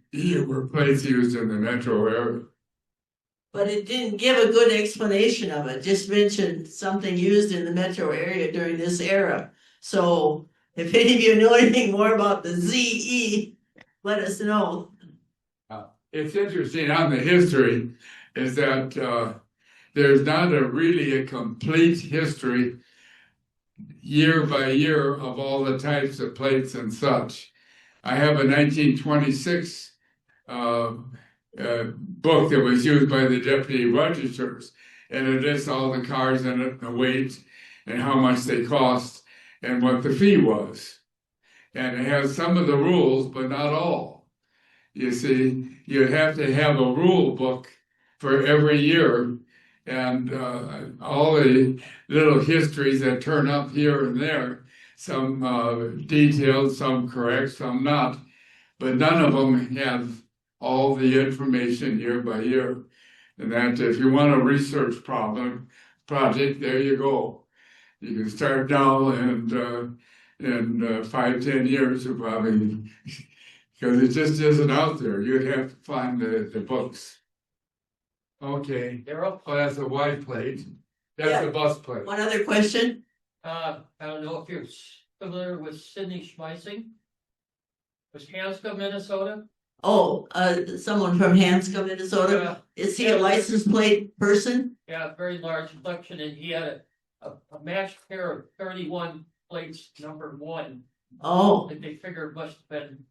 were plates used in the metro area. But it didn't give a good explanation of it, just mentioned something used in the metro area during this era. So if any of you know anything more about the ZE, let us know. It's interesting on the history is that there's not really a complete history year by year of all the types of plates and such. I have a 1926 book that was used by the deputy registers, and it lists all the cars in it, the weight, and how much they cost, and what the fee was. And it has some of the rules, but not all. You see, you have to have a rule book for every year, and all the little histories that turn up here and there, some detailed, some correct, some not, but none of them have all the information year by year. And that if you want a research project, there you go. You can start now and in 5-10 years you'll probably, because it just isn't out there. You'd have to find the books. Okay. Darel, Oh, that's a white plate. That's Yeah. a bus plate. One other question? I don't know if you're familiar with Sidney Schmeissing. Was Hanscom, Minnesota? Oh, someone from Hanscom, Minnesota. Is he a license plate person? Yeah, very large collection, and he had a matched pair of 31 plates, number 1. Oh, That they figured must have been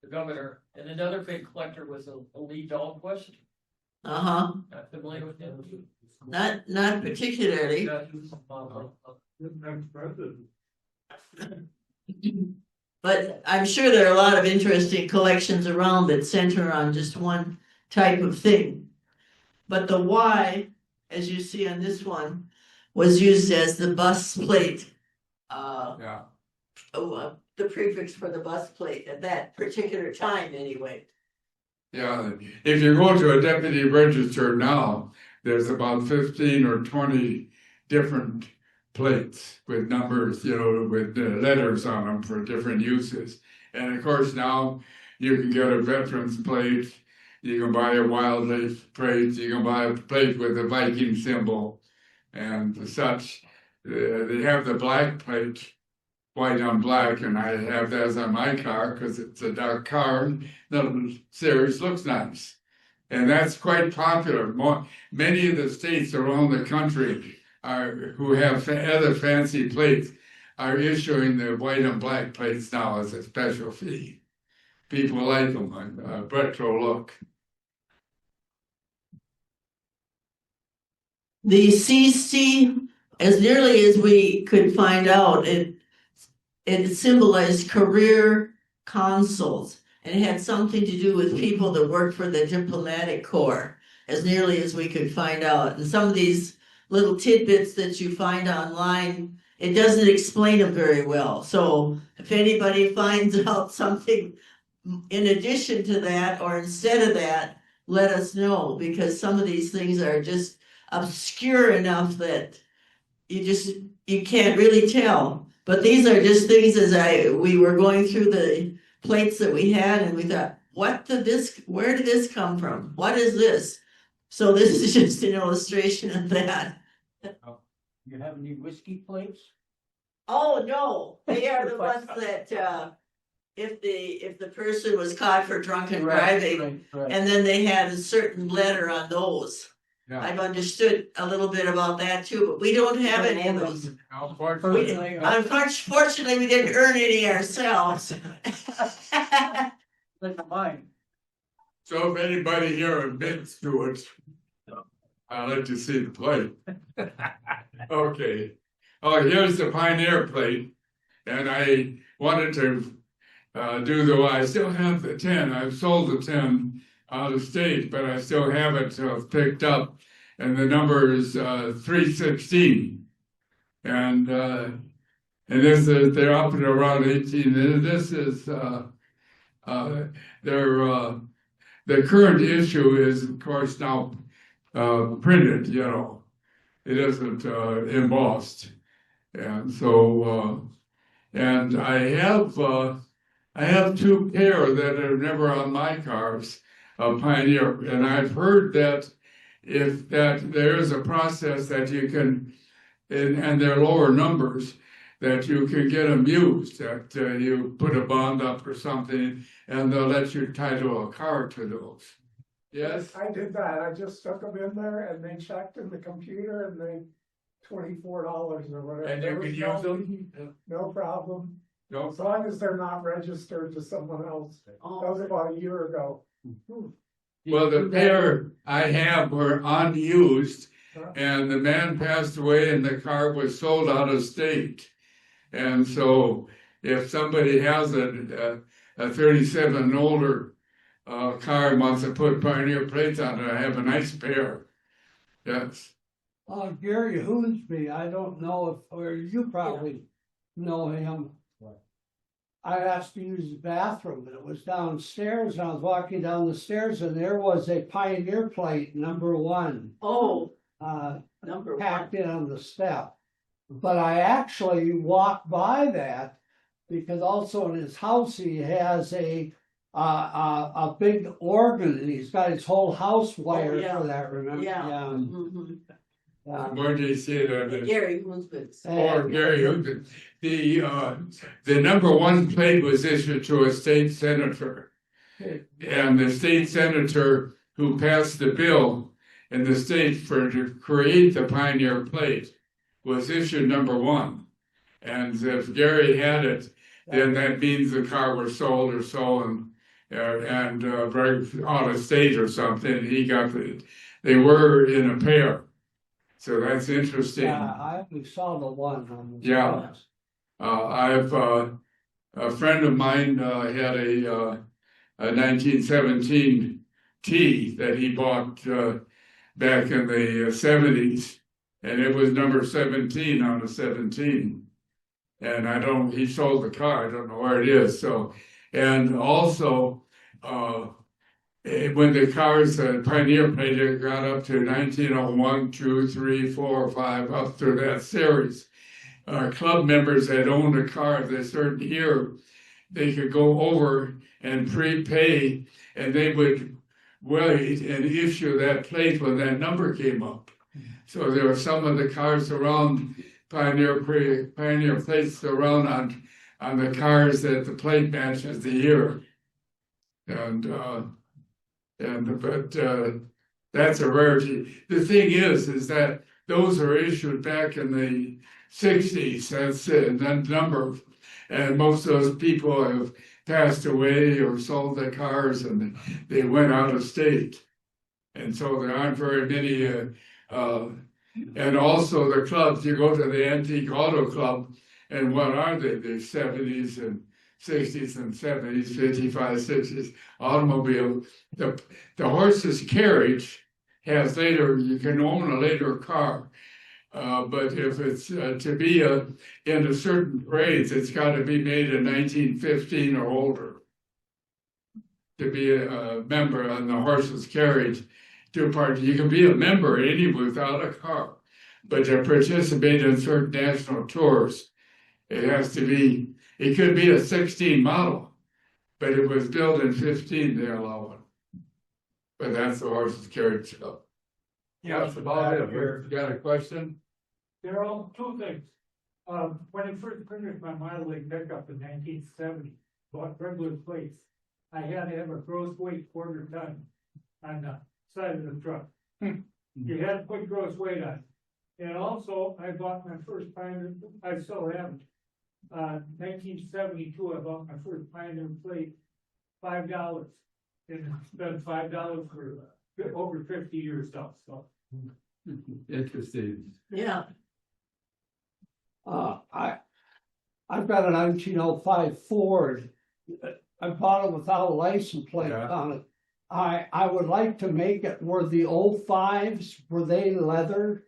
the governor. And another big collector was a Lee Dahlquist. uh-huh. Not familiar with him? Not particularly. Yeah, he was, But I'm sure there are a lot of interesting collections around that center on just one type of thing. But the Y, as you see on this one, was used as the bus plate. Yeah. The prefix for the bus plate at that particular time anyway. Yeah, if you go to a deputy register now, there's about 15 or 20 different plates with numbers, with letters on them for different uses. And of course now you can get a veteran's plate, you can buy a wildlife plate, you can buy a plate with a Viking symbol and such. They have the black plate, white on black, and I have that on my car because it's a dark car. The series looks nice, and that's quite popular. Many of the states around the country who have other fancy plates are issuing the white and black plates now as a special fee. People like them, retro look. The CC, as nearly as we could find out, it symbolized career consuls, and it had something to do with people that worked for the diplomatic corps, as nearly as we could find out. And some of these little tidbits that you find online, it doesn't explain them very well. So if anybody finds out something in addition to that or instead of that, let us know, because some of these things are just obscure enough that you can't really tell. But these are just things we were going through the plates that we had, and we thought, where did this come from? What is this? So this is just an illustration of that. You have any whiskey plates? Oh, no, they are the ones that, if the person was caught for drunken driving, and then they had a certain letter on those. Yeah. I've understood a little bit about that too, but we don't have any of those. Unfortunately, Unfortunately, we didn't earn any ourselves. Like mine. so if anybody here admits to it, I'll let you see the plate. Okay. Oh, here's the Pioneer plate, and I wanted to I still have the 10. I've sold the 10 out of state, but I still have it picked up, and the number is 316. And this is, they're up at around 18. And this is the current issue is, of course, now printed. It isn't embossed, and so and I have 2 pair that are never on my cars. Pioneer, and I've heard that there is a process that you can, and they're lower numbers, that you can get them used, that you put a bond up or something, and they'll let you title a car to those. Yes? I did that. I just stuck them in there and they checked in the computer and they $24 or whatever. And you can use them? No problem. No. As long as they're not registered to someone else. That was about a year ago. Well, the pair I have were unused, and the man passed away and the car was sold out of state. And so if somebody has a 37 and older car and wants to put Pioneer plates on it, I have a nice pair. Yes. Gary Hoonsby, I don't know or you probably know him. I asked to use the bathroom, and it was downstairs, and I was walking down the stairs, and there was a Pioneer plate, #1, Oh, packed #1. in on the step. But I actually walked by that, because also in his house, he has a big organ, and he's got his whole house wired yeah. for that, remember? Yeah. Yeah. Mhm. Where do you see it on the? Gary Hoonsbitz. Or Gary Hogan. The #1 plate was issued to a state senator. And the state senator who passed the bill in the state to create the Pioneer plate was issued #1. And if Gary had it, then that means the car was sold or stolen and out of state or something. He got it. They were in a pair. So that's interesting. Yeah, I only saw the one on the. Yeah. I've a friend of mine had a 1917 T that he bought back in the 70s, and it was number 17 on the 17. And he sold the car. I don't know where it is. So, and also when the cars, Pioneer plate got up to 1901, 2, 3, 4, 5, up through that series. Club members that owned a car of a certain year, they could go over and prepay, and they would wait and issue that plate when that number came up. So there were some of the cars around Pioneer plates around on the cars that the plate matches the year, but that's a rarity. The thing is that those are issued back in the 60s. That's it, that number, and most of those people have passed away or sold their cars, and they went out of state, and so there aren't very many. And also the clubs. You go to the Antique Auto Club, and what are they? The 70s and 60s and 70s, 55, 60s automobile. The horse's carriage has you can own a later car. But if it's to be in a certain grades, it's got to be made in 1915 or older to be a member on the horse's carriage. You can be a member anywhere without a car, but to participate in certain national tours, it has to be. It could be a 16 model, but it was built in 15. They allow it, but that's the horse's carriage stuff. Yeah, That's about it. You got a question? There are all two things. When I first purchased my Model A pickup in 1970, bought regular plates, I had to have a gross weight quarter ton on the side of the truck. You had to put gross weight on. And also, I bought my first Pioneer, I still have it. 1972, I bought my first Pioneer plate, $5. And spent $5 for over 50 years now, so. Interesting. Yeah. I've got a 1905 Ford. I bought it without a license plate on it. I would like to make it, were the 05s, were they leather?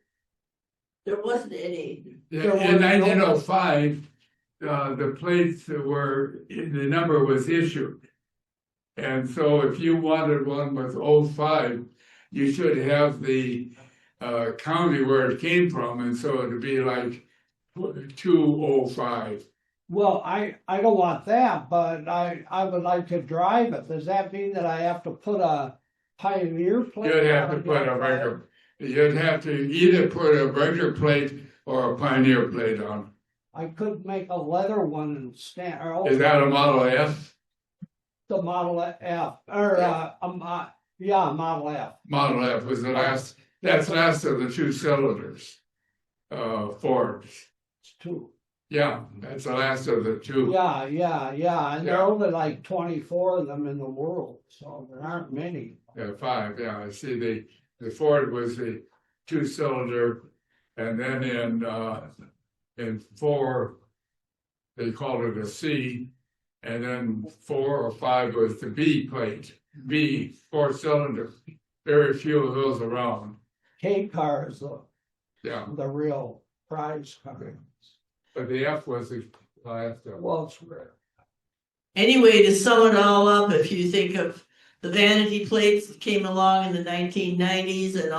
There wasn't any. In 1905, the plates the number was issued. And so if you wanted one with 05, you should have the county where it came from, and so it'd be like 205. Well, I don't want that, but I would like to drive it. Does that mean that I have to put a Pioneer plate? You'd have to put a regular. You'd have to either put a regular plate or a Pioneer plate on. I could make a leather one and stand. Is that a Model F? The Model F, or yeah, Model F. Model F was the last. That's last of the 2 cylinders. Fords. It's 2. Yeah, that's the last of the 2. Yeah, and there are only like 24 of them in the world, so there aren't many. Yeah, 5. Yeah, I see. The Ford was the 2-cylinder, and then in 4 they called it a C, and then 4 or 5 was the B plate. B 4-cylinder. Very few of those around. K car is the real prize car. But the F was the last of. Well, it's rare. Anyway, to sum it all up, if you think of the vanity plates that came along in the 1990s and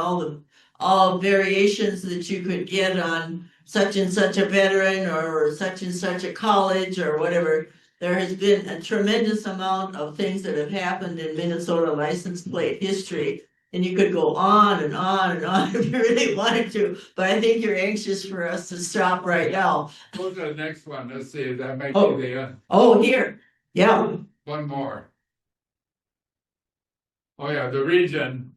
all variations that you could get on such and such a veteran or such and such a college or whatever, there has been a tremendous amount of things that have happened in Minnesota license plate history. And you could go on and on and on if you really wanted to, but I think you're anxious for us to stop right now. Go to the next one, let's see, if that makes Oh. you the, Oh, here, yeah. one more. Oh, yeah, the region,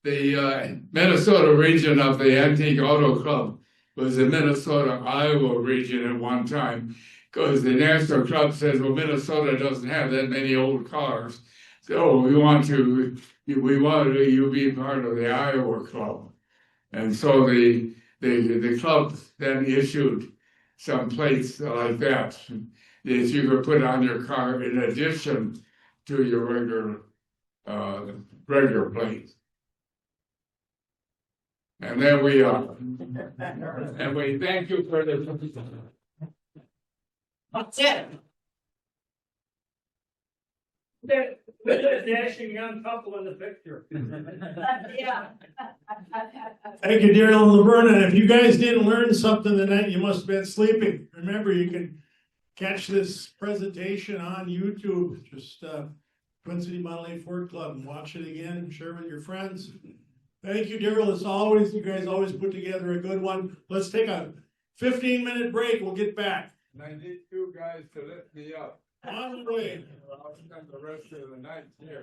the Minnesota region of the Antique Auto Club was the Minnesota, Iowa region at one time. Because the National Club says, well, Minnesota doesn't have that many old cars. So we want you be part of the Iowa Club. And so the club then issued some plates like that you could put on your car in addition to your regular plate. And then we thank you for the. That's it. Dashing young couple in the picture. Yeah. Thank you, Darel Laverna. If you guys didn't learn something tonight, you must have been sleeping. Remember, you can catch this presentation on YouTube. Just Twin City Model 8 Ford Club and watch it again and share with your friends. Thank you, Darel. As always, you guys always put together a good one. Let's take a 15-minute break. We'll get back. And I need you guys to lift me up. On the way. I'll spend the rest of the night here.